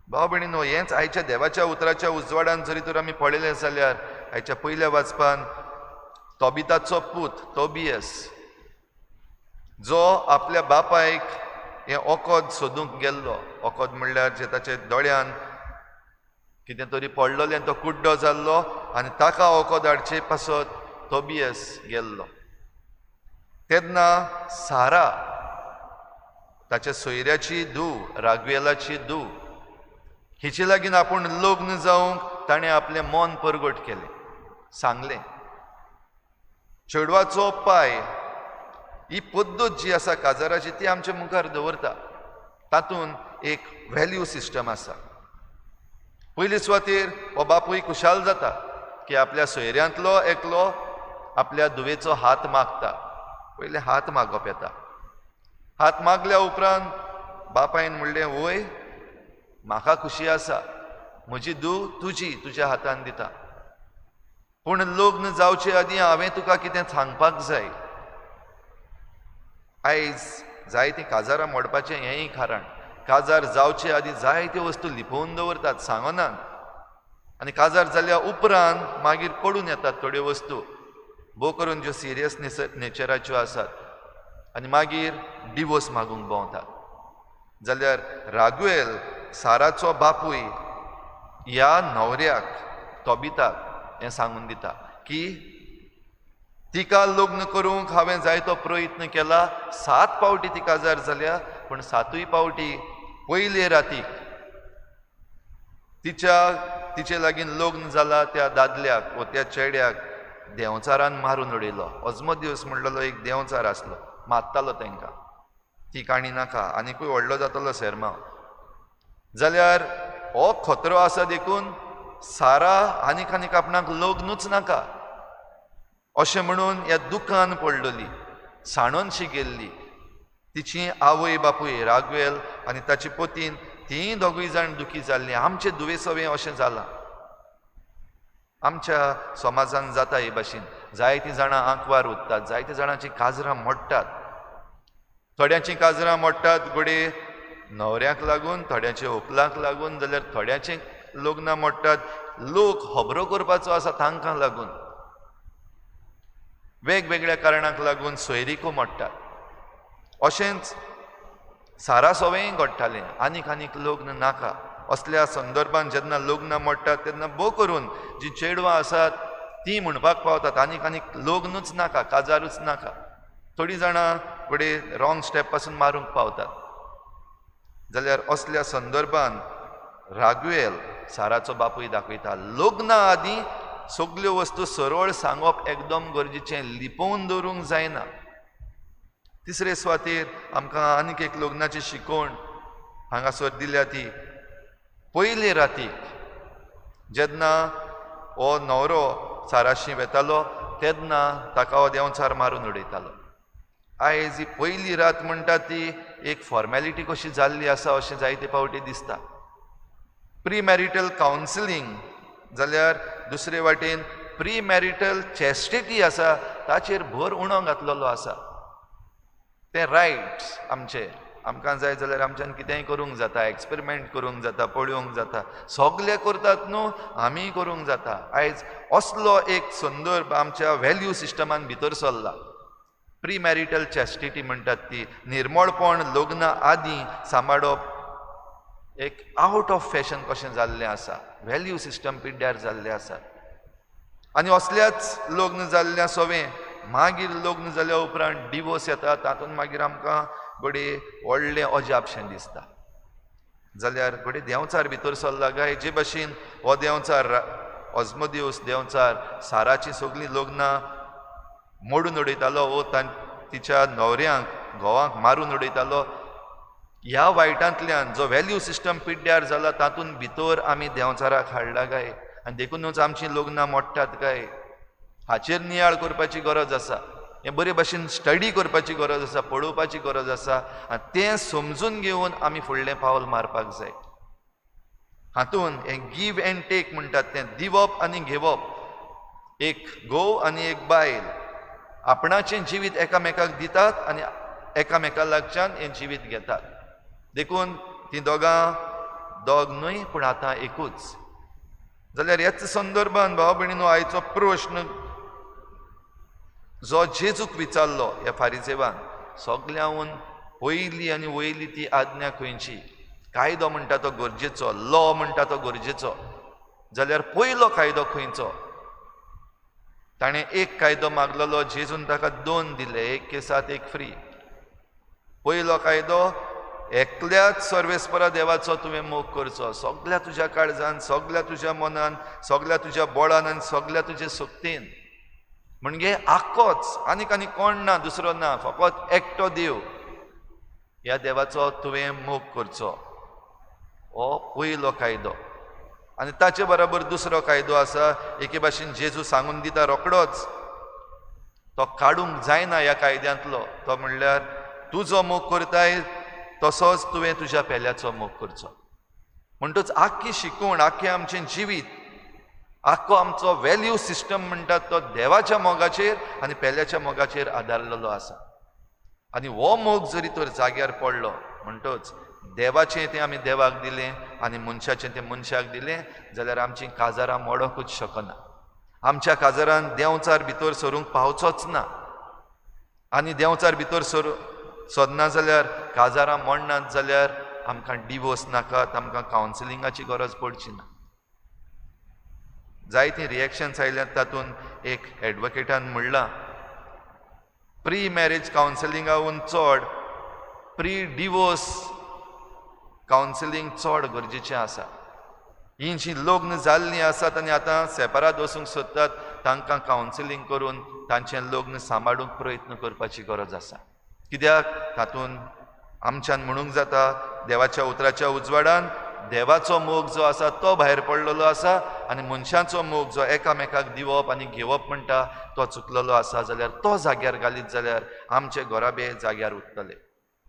भाव भयणीनो, हेंच आयच्या देवाच्या उतराच्या उजवाडान जरी तर आमी पळयलें जाल्यार आयच्या पयल्या वाचपान तोबिताचो पूत तोबियस जो आपल्या बापायक हें ओकोद सोदूंक गेल्लो. ओकोद म्हणल्यार जे ताचे दोळ्यान कितें तरी पडलोलें आनी तो कुड्डो जाल्लो आनी ताका ओकोद हाडचे पासत तोबियस गेल्लो. तेन्ना सारा ताच्या सोयऱ्याची धूव रागवेलाची धूव हिचे लागीं आपूण लग्न जावंक ताणें आपलें मन परगट केलें. सांगलें चेडवाचो पाय ही पद्दत जी आसा काजाराची ती आमच्या मुखार दवरता. तातूंत एक व्हॅल्यू सिस्टम आसा. पयले सुवातेर हो बापूय खुशाल जाता की आपल्या सोयऱ्यांतलो एकलो आपल्या धुवेचो हात मागता. पयले हात मागप येता. हात मागल्या उपरांत बापायन म्हणलें वय म्हाका खुशी आसा, म्हजी धूव तुज्या हातान दिता, पूण लग्न जावचे आदीं हांवें तुका कितें सांगपाक जाय. आयज जायतीं काजारां मोडपाचें हेंय कारण. काजार जावचे आदीं जायत्यो वस्तू लिपोवन दवरतात, सांगनात. आनी काजार जाल्या उपरांत मागीर पडून येतात थोड्यो वस्तू, भोव करून ज्यो सिरियस नेचराच्यो आसात, आनी मागीर डिवोर्स मागूंक भोंवतात. जाल्यार रागवेल साराचो बापूय ह्या न्हवऱ्याक तोबिताक हें सांगून दिता की तिका लग्न करूंक हांवें जायतो प्रयत्न केला. 7 पावटी ती काजार जाल्या, पूण 7य पावटी पयले रातीक तिचे लागीं लग्न जाला त्या दादल्याक व त्या चेड्याक देंवचारान मारून उडयलो. अजमो दिवस म्हणलेलो एक देंवचार आसलो, मारतालो तांकां. ती काणी नाका, आनिकूय व्हडलो जातलो सेरमांव. जाल्यार हो खतरो आसा देखून सारा आनीक आपणाक लग्नूच नाका अशें म्हणून ह्या दुखान पडलेली, साणोनशी गेल्ली. तिची आवय बापूय रागवेल आनी ताची पतीन तीं दोगूय जाण दुखी जाल्लीं. आमचे दुवेसवें अशें जालां. आमच्या समाजान जाता हे भाशेन जायतीं जाणां आंकवार उत्तात, जायत्या जाणांचीं काजरां मोडटात. थोड्यांचीं काजरां मोडटात घोडे न्हवऱ्याक लागून, थोड्यांचे व्हंकलाक लागून, जाल्यार थोड्यांचीं लग्नां मोडटात लोक खबरो करपाचो आसा तांकां लागून. वेगवेगळ्या कारणांक लागून सोयरीको मोडटात. अशेंच सारा सवेंय घडटालें. आनीक लग्न नाका. असल्या संदर्भान जेन्ना लग्नां मोडटात तेन्ना भोव करून जीं चेडवां आसात तीं म्हणपाक पावतात आनीक लग्नूच नाका, काजारूच नाका. थोडीं जाणां फुडें रॉंग स्टेप पासून मारूंक पावतात. जाल्यार असल्या संदर्भान रागवेल साराचो बापूय दाखयता लग्ना आदीं सगल्यो वस्तू सरळ सांगप एकदम गरजेचें, लिपोवन दवरूंक जायना. तिसरे सुवातेर आमकां आनीक एक लग्नाची शिकवण हांगासर दिल्या ती पयले रातीक जेन्ना हो न्हवरो साराशी वेतालो तेन्ना ताका हो देंवचार मारून उडयतालो. आयज ही पयली रात म्हणटा ती एक फॉर्मेलिटी कशी जाल्ली आसा अशें जायते फावटी दिसता. प्री मॅरिटल कावन्सिलींग जाल्यार दुसरे वाटेन प्री मॅरिटल चॅस्टिटी आसा ताचेर भर उणो घातलेलो आसा. ते रायट्स आमचे, आमकां जाय जाल्यार आमच्यान कितेंय करूंक जाता, एक्सपेरिमेंट करूंक जाता, पळोवंक जाता. सगळे करतात न्हू, आमीय करूंक जाता. आयज असलो एक संदर्भ आमच्या व्हॅल्यू सिस्टमान भितर सरला. प्री मॅरिटल चॅस्टिटी म्हणटात ती निर्मळपण लग्ना आदीं सांबाळप एक आवट ऑफ फॅशन कशें जाल्लें आसा. व्हॅल्यू सिस्टम पिड्ड्यार जाल्लें आसा. आनी असल्याच लग्न जाल्ल्या सवें मागीर लग्न जाल्या उपरांत डिवोर्स येता. तातूंत मागीर आमकां घडये व्हडलें अजापशें दिसता. जाल्यार घडये देंवचार भितर सरला काय जे भाशेन हो देंवचार अजमदिवस देंवचार साराची सगळीं लग्नां मोडून उडयतालो वो तिच्या न्हवऱ्यांक घोवांक मारून उडयतालो. ह्या वायटांतल्यान जो व्हॅल्यू सिस्टम पिड्ड्यार जाला तातूंत भितर आमी देंवचाराक हाडला काय, आनी देखूनच आमचीं लग्नां मोडटात काय, हाचेर नियाळ करपाची गरज आसा. हें बरे भाशेन स्टडी करपाची गरज आसा, पळोवपाची गरज आसा, आनी तें समजून घेवन आमी फुडलें पावल मारपाक जाय. हातूंत हें गीव एंड टेक म्हणटात तें दिवप आनी घेवप. एक घोव आनी एक बायल आपणाचें जिवीत एकामेकाक दितात आनी एकामेका लागच्यान हें जिवीत घेतात. देखून तीं दोग न्हय पूण आतां एकूच. जाल्यार ह्याच संदर्भान भाव भयणीनो आयचो प्रश्न जो जेजूक विचारलो ह्या फारिसेवान, सगळ्याहून पयली आनी वयली ती आज्ञा खंयची? कायदो म्हणटा तो गरजेचो, लॉ म्हणटा तो गरजेचो, जाल्यार पयलो कायदो खंयचो? ताणें एक कायदो मागलेलो, जेजून ताका 2 दिले, एक केसात एक फ्री. पयलो कायदो, एकल्याच सर्वेस्परा देवाचो तुवें मोग करचो, सगळ्या तुज्या काळजान, सगळ्या तुज्या मनान, सगळ्या तुज्या बळान आनी सगळ्या तुज्या सोबतीन. म्हणजे आख्खोच, आनीक कोण ना, दुसरो ना, फकत एकटो देव. ह्या देवाचो तुवें मोग करचो, हो पयलो कायदो. आनी ताचे बरोबर दुसरो कायदो आसा, एके भाशेन जेजू सांगून दिता रोखडोच, तो काडूंक जायना ह्या कायद्यांतलो. तो म्हणल्यार तूं जो मोग करताय तसोच तुवें तुज्या पेल्याचो मोग करचो. म्हणटच आख्खी शिकवण, आख्खें आमचें जिवीत, आख्खो आमचो व्हॅल्यू सिस्टम म्हणटात तो देवाच्या मोगाचेर आनी पेल्याच्या मोगाचेर आदारलेलो आसा. आनी हो मोग जरी तर जाग्यार पडलो म्हणटच देवाचें तें आमी देवाक दिलें आनी मनशाचें तें मनशाक दिलें, जाल्यार आमचीं काजारां मोडोंकूच शकना. आमच्या काजारान देंवचार भितर सरूंक पावचोच ना. आनी देंवचार भितर सोदना जाल्यार, काजारां मोडनात जाल्यार आमकां डिवोर्स नाकात, आमकां कावन्सिलिंगाची गरज पडची ना. जायतीं रिएक्शन्स आयल्यात. तातूंत एक एडवोकेटान म्हणलां, प्री मॅरेज कावन्सिलिंगाहून चड प्री डिवोर्स कावन्सिलींग चड गरजेचें आसा. हीं जीं लग्न जाल्लीं आसात आनी आतां सेपराद वचूंक सोदतात, तांकां कावन्सिलींग करून तांचें लग्न सांबाळूंक प्रयत्न करपाची गरज आसा. कित्याक तातूंत आमच्यान म्हणूंक जाता, देवाच्या उतराच्या उजवाडान देवाचो मोग जो आसा तो भायर पडलेलो आसा आनी मनशांचो मोग जो एकामेकाक दिवप आनी घेवप म्हणटा तो चुकलेलो आसा. जाल्यार तो जाग्यार घालीत जाल्यार आमचे घोराबे जाग्यार उरतले.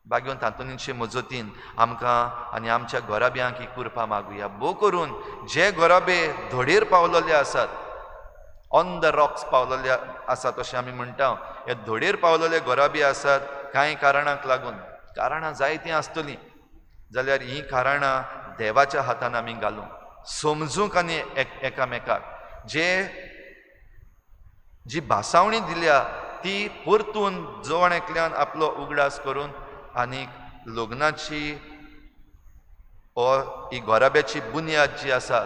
बागेवन तातूंतचे मजतीन आमकां आनी आमच्या घोराब्यांक ही कृपा मागुया. भोव करून जे घोराबे धडेर पावलेले आसात, ऑन द रॉक्स पावलेले आसात अशें आमी म्हणटा, हे धडेर पावलेले घोराबे आसात कांय कारणांक लागून, कारणां जायतीं आसतलीं, जाल्यार हीं कारणां देवाच्या हातान आमी घालूं, समजूंक आनी एकामेकाक जी भासावणी दिल्या ती परतून जवण एकल्यान आपलो उगडास करून आनीक लग्नाची ही घोराब्याची बुन्याद जी आसा,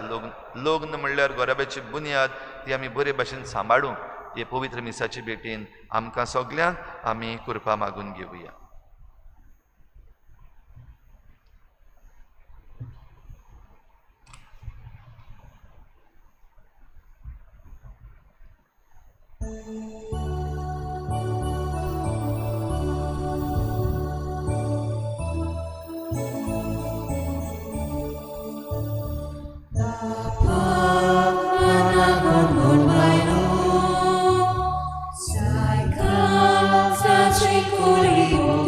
लग्न म्हणल्यार घोराब्याची बुन्याद, ती आमी बरे भाशेन सांबाळूं. हे पवित्र मिसाचे भेटेन आमकां सगल्यांक आमी कृपा मागून घेवया. Sai casa secoli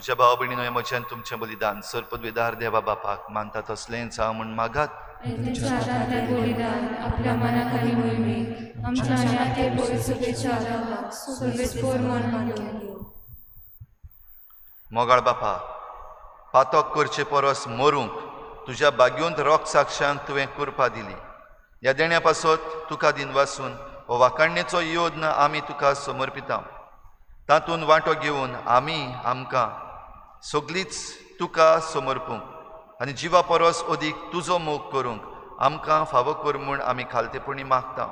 म्हज्या भाव भयणीनो हे म्हज्यान तुमचें बलिदान सर पदवेदार देवा बापाक मानता तसलेंच हांव म्हूण मागात. तुमच्या हातांतलें बलिदान आपल्या मनाखाली मोहिमेक आमच्या आत्ये पवित्रतेच्या आदाराक सर्वेस्पर मनान घेवं. मोगाळ बापा, पातक करचे परस मरूंक तुज्या बागयोंत रोख साक्षांक तुवें कुरपा दिली. ह्या देण्या पासत तुका दिन वासून हो वाखाणणेचो योद्न आमी तुका समर्पिता. तातूंत वांटो घेवन आमी आमकां सगळींच तुका समर्पूंक आनी जिवा परस अदीक तुजो मोग करूंक आमकां फावो कर म्हूण आमी खालतेपणी मागता.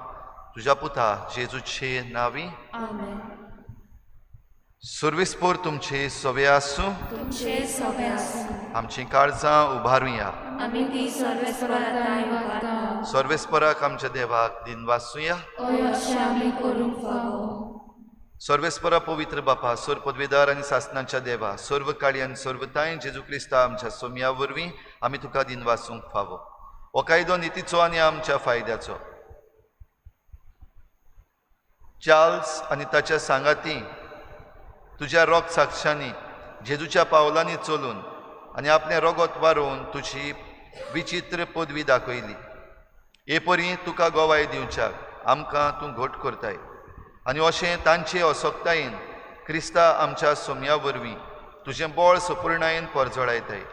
तुज्या पुता जेजूचे नांवी. आमेन. सर्वेस्पर तुमचे सवे आसूं. तुमचे सवे आसूं. आमचीं काळजां उबारुया. आमी ती सर्वेस्पराताय वागता. सर्वेस्पराक आमच्या देवाक दिन वासूया. हय अशें आमी करूंक फावो. सर्वेस्परा पवित्र बापा, सर पदवेदार आनी सासणाच्या देवा, सर्व काळी आनी सर्वताय जेजू क्रिस्ता आमच्या सोम्या वरवीं आमी तुका दिन वासूंक फावो. हो कायदो नितीचो आनी आमच्या फायद्याचो. चार्ल्स आनी ताच्या सांगाती तुज्या रोग साक्षांनी जेजूच्या पावलांनी चलून आनी आपलें रोगोत वारोवन तुजी विचित्र पदवी दाखयली. हे परी तुका गोवाय दिवच्याक आमकां तूं घोट करताय आनी अशें तांचे असोक्तायेन क्रिस्ता आमच्या सोम्या वरवीं तुजें बोळ सपूर्णायेन परजोळायताय.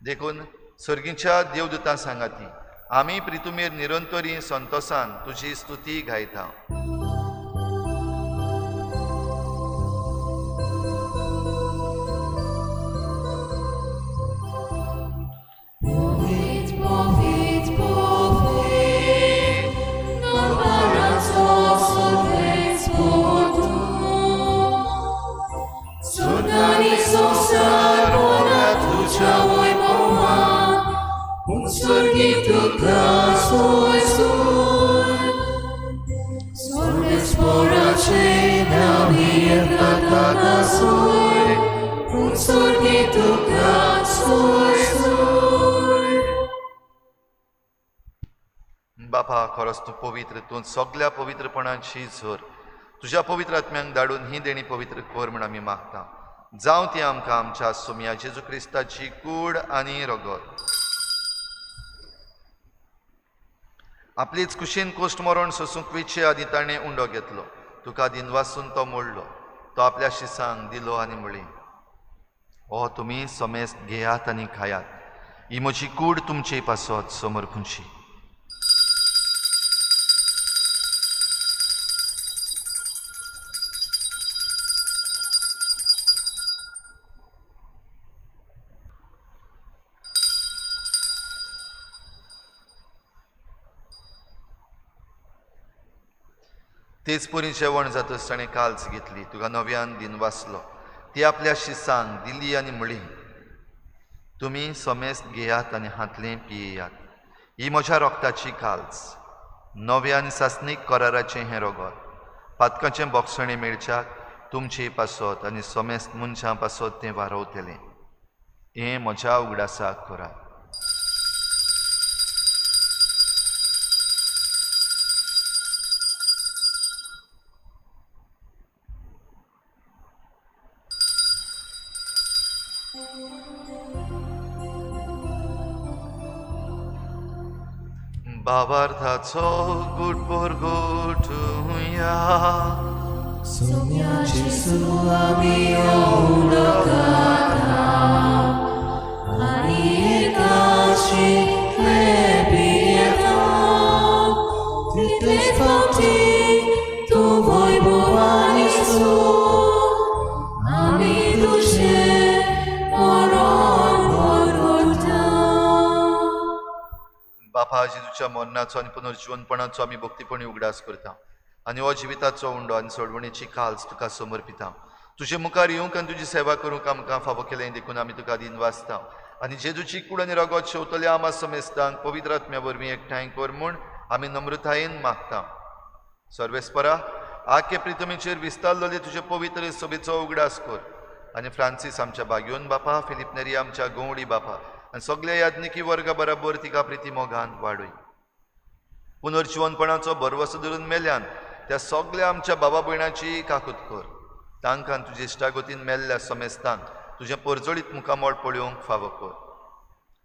देखून सर्गीच्या देवदूतां सांगाती आमी प्रितुमेर निरंतरी संतोषान तुजी स्तुती गायता. बापा, खरोच तूं पवित्र, तूं सगळ्या पवित्रपणाची झर तुज्या पवित्र आत्म्यांक धाडून ही देणी पवित्र कर म्हूण आमी मागता. जावं ती आमकां आमच्या सोम्या जेजू क्रिस्ताची कूड आनी रगत आपलीच कुशीन कोश्ट मरण सोसूंक विचे आदी ताणें उंडो घेतलो. तुका दिन वासून तो मोडलो. तो आपल्या शिसांक दिलो आनी म्हळें, हो तुमी समेस्त घेयात आनी खायात. ही म्हजी कूड तुमचे पासत समर्पूंची. तेच परी जेवण जातच ताणें काल्स घेतली, तुका नव्यान दिन वाचलो. ती आपल्या शिसांक दिली आनी म्हळी, तुमी समेस्त घेयात आनी हातलें पियेयात. ही म्हज्या रोगताची काल्स, नव्या आनी सासणीक कराराचें हें रोगत. पातकाचें बोगसणें मेळच्याक तुमचे पासत आनी समेस्त मनशां पासत तें वारवतलें. हें म्हज्या उगडासाक करात. भावार्थाचो गुटभर गोठुया. सोम्या जेजू आमी उलोकाता आनी एकाची क्लेबियता. तितले फावटी तूं वैभवानी सो आमी तुजें मरण करता. बापा, जेजूच्या मरणाचो आनी पुनर्जीवनपणाचो आमी भक्तीपणी उगडास करता आनी हो जिविताचो उंडो आनी सोडवणेची काल्स तुका समर्पिता. तुजे मुखार येवंक आनी तुजी सेवा करूंक आमकां फावो केलें देखून आमी तुका दिन वाचता. आनी जेजूची कूड आनी रगत शेवतल्या आमा समेस्तांक पवित्र आत्म्या वरवीं एकठांय कर म्हूण आमी नम्रतायेन मागता. सर्वेस्परा, आख्खे प्रितमेचेर विस्तारलेले तुजे पवित्र सभेचो उगडास कर आनी फ्रांसीस आमच्या बागयोन बापा, फिलिप नेरी आमच्या गवळी बापा आनी सगळ्या याज्ञिकी वर्गा बराबर तिका प्रिती मोगान वाडय. पुनर्जीवनपणाचो भरवसो धरून मेल्यान त्या सगळ्या आमच्या बाबा भयणाची काकूत कर. तांकां तुजे इश्टागतीन मेल्ल्या समेस्तांक तुझे परजोळीत मुखामोळ पळोवंक फावो कर.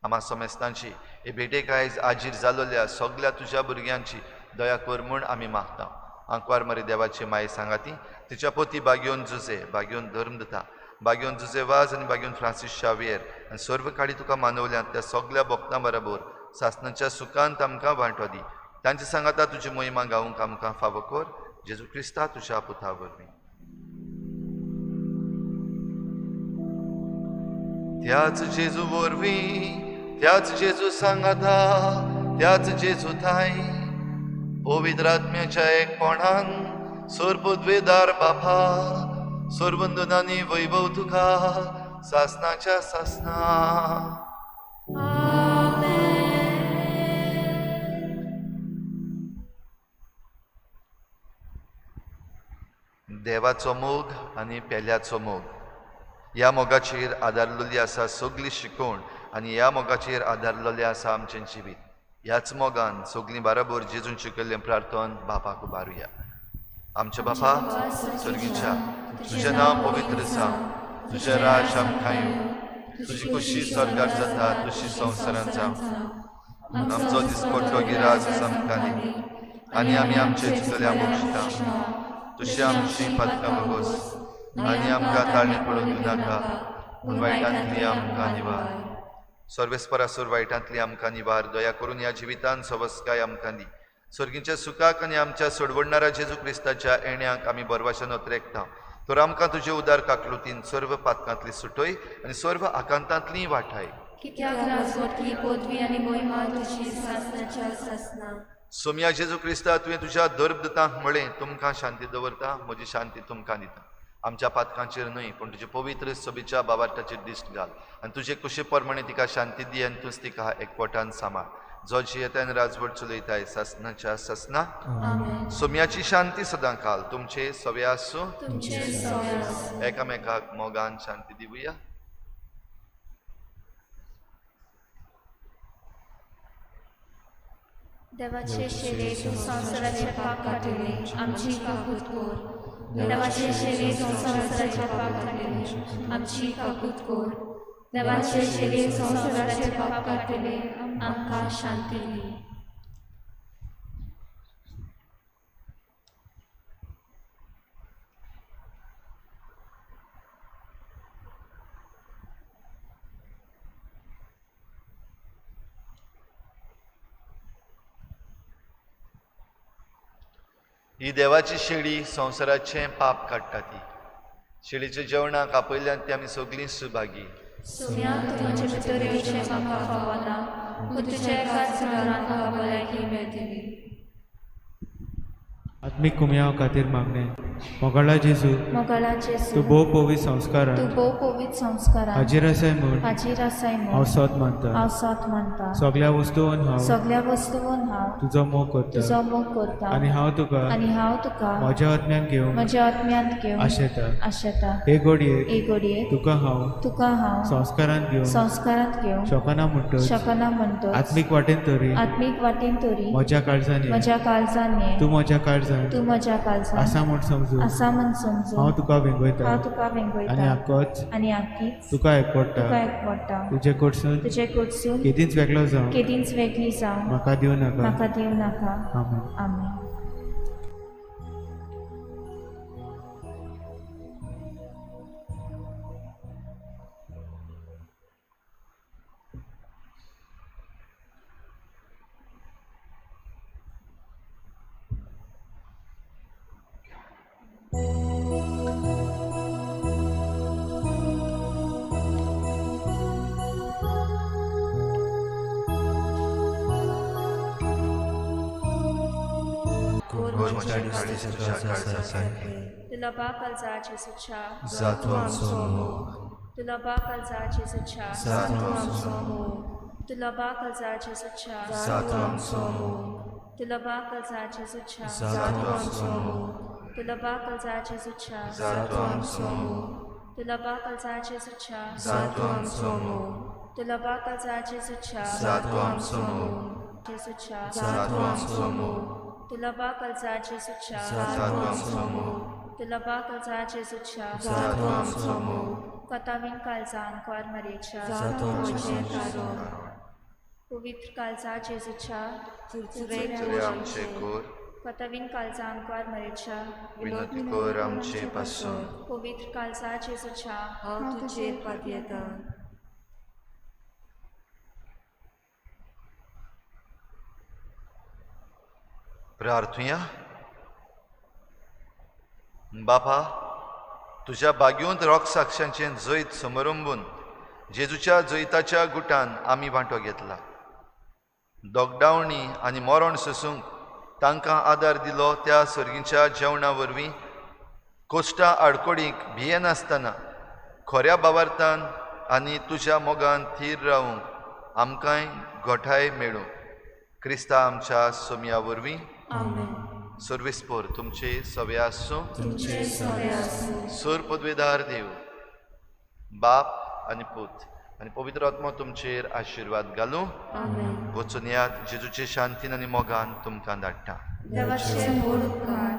आम्हा समेस्तांची हे भेटेक आयज आजीर जालोल्या सगळ्या तुज्या भुरग्यांची दया कर म्हूण आमी मागता. आंकवार मरे देवाचे माये सांगाती तिच्या पोती बागयोन जुजे, बागयोन धर्मदता, बागयोन जुजे वाज आनी बागयोन फ्रांसीस शावियर आनी सर्व काळी तुका मानवल्यात त्या सगळ्या भक्तां बरोबर सासणाच्या सुखांत आमकां वांटो दी. तांची सांगाता तुजी मोहिमा गावूंक आमकां फावो कर. जेजू क्रिस्ता तुज्या पुता वरवीं. त्याच जेजू वरवीं, त्याच जेजू सांगाता, त्याच जेजू थाय पवित्र आत्म्याच्या एकपणान सर्वोद्वेदार बापा सर्वंदनांनी वैभव तुका सासणाच्या सासना. देवाचो मोग आनी पेल्याचो मोग ह्या मोगाचेर आदारलेली आसा सगळी शिकवण आनी ह्या मोगाचेर आदारलेलें आसा आमचें जिवीत. ह्याच मोगान सगळीं बरोबर जेजून शिकयल्लें प्रार्थन बापाक उबारुया. आमचे बापा सर्गीच्या तुजें नांव पवित्र जावं, तुजें राज आमकां येवं, तुजी खुशी स्वर्गार जाता तशी संवसारांत जावं. आमचो दिसपट्टो गिराज आमकां दी आनी आमी आमचे चुकल्या बक्षिता. तुशी आमची पातकां बगोस आनी आमकां ताळणी पडूंक दिवनाका पूण वायटांतली आमकां निवार. सर्वेस्परासूर वायटांतली आमकां निवार. दया करून ह्या जिवितांत सवस्काय आमकां दी. सर्गीच्या सुखाक आनी आमच्या सोडवडणाऱ्या जेजू क्रिस्ताच्या येण्याक आमी बरवाशेन ओतरेकता. तर आमकां तुजे उदार काकलुतीन सर्व पातकांतली सुटय आनी सर्व आकांतांतली वाटाय. कित्याक राजवटली पदवी आनी मोहिमा तुजी सासणाच्या सासना. सोम्या जेजू क्रिस्ता तुवें तुज्या दर्बदतांक म्हळें तुमकां शांती दवरता, म्हजी शांती तुमकां दिता. आमच्या पातकांचेर न्हय पूण तुजे पवित्र सोबीच्या बाबाटाचेर दिश्ट घाल आनी तुजे कुशे प्रमाणे तिका शांती दी आनी तूंच तिका एकवटान सांबाळ. जो जियेतान राजवट चलयताय सासणाच्या सासना. सोम्याची शांती सदां काल तुमचे सवे आसूं. एकामेकाक मोगान शांती दिवया. देवाचे शेरे तूं संवसाराचे पाप काटिले आमची काकूत कोर. देवाचे शेरे तूं संवसाराचे पाप काटिले आमची काकूत कोर. देवाचे शेरे संवसाराचे पाप काटिले आमकां शांती दी. ही देवाची शेळी संवसाराचें पाप काडटा ती. शेळीच्या जेवणाक आपयल्यान ती आमी सगळीं सुभागी. सोम्या तूं म्हजे भितर येवचें म्हाका फावना पूण तुज्या एकाच सुदारान म्हाका भलायकी मेळटली. आत्मीक कुमयाव खातीर मागणें. मोगाळा जेजू मोगाळा जेजू तूं भोव पवित्र तूं संस्कारान भोव पवित्र संस्कारान हाजीर आसाय म्हूण हाजीर आसाय हांव म्हूण सोत मानता. हांव सोत मानता. सगळ्या वस्तूंन हांव सगळ्या वस्तूंन हांव तुजो मोग करता तुजो मोग करता आनी हांव तुका आनी हांव तुका म्हज्या आत्म्यान घेवंक म्हज्या आत्म्यांत घेवन आशेता. आशेता. हे घडयेक एक घडये तुका हांव संस्कारांत घेवन शोकना म्हणटच शकना म्हणटच आत्मीक वाटेन तरी आत्मीक वाटेन तरी म्हज्या काळजान ये. म्हज्या काळजान ये. तूं म्हज्या काळजान तूं म्हज्या काळजान आसा म्हूण समजून आसा म्हूण समजून हांव तुका वेंगयता हांव तुका आनी वेंगयता आक्कोच आनी आख्खीच तुका एकवडटा. तुका एकवडटा. तुजे कडसून तुजे कडसून केदींच वेगळो जावं केदींच वेगळी जावं म्हाका दिवं नाका. म्हाका दिवं नाका. आमेन. आमेन. तुला बाकल जाचे सुचा तुला बाकल जाचे सुचा तुला बाकल जाचे सुचा तुला बाकल जाचे सुचा तुला बाकल जाचे सुचा तुला बाकल जाचे सुचा तुला बाकल जाचे सुचा तुला बाकल जाचे सुचा तुला काळजा जेजूच्या जातो आमचो मोग कतावीन काळजा अंकवार मरेच्या जातो आमचें कारो पवित्र काळजा जेजूच्या चुरचुरे आमचे कोर कतावीन काळजा अंकवार मरेच्या विनोदी कोर आमचे पासून पवित्र काळजा जेजूच्या हांव तुजेर पातयेता प्रार्थुया. बापा, तुझ्या बागेंत रोग साक्षांचें जैत समरंभून जेजूच्या जैताच्या गुटान आमी वांटो घेतला. दोगडावणी आनी मरण सोसूंक तांकां आदार दिलो त्या सर्गीच्या जेवणा वरवीं कोश्टा आडकोडीक भियेनासतना खऱ्या बावार्थान आनी तुज्या मोगान थीर रावूंक आमकांय घोठाय मेळूं. क्रिस्ता आमच्या सोमया वरवीं सर्वेस्पोर तुमचे सवे आसूं. सोर पदवेदार देव बाप आनी पूत आनी पवित्र आत्मा तुमचेर आशिर्वाद घालूं. वचून यात जेजूचे शांतीन आनी मोगान तुमकां धाडटा. देवाचे मोड उपकार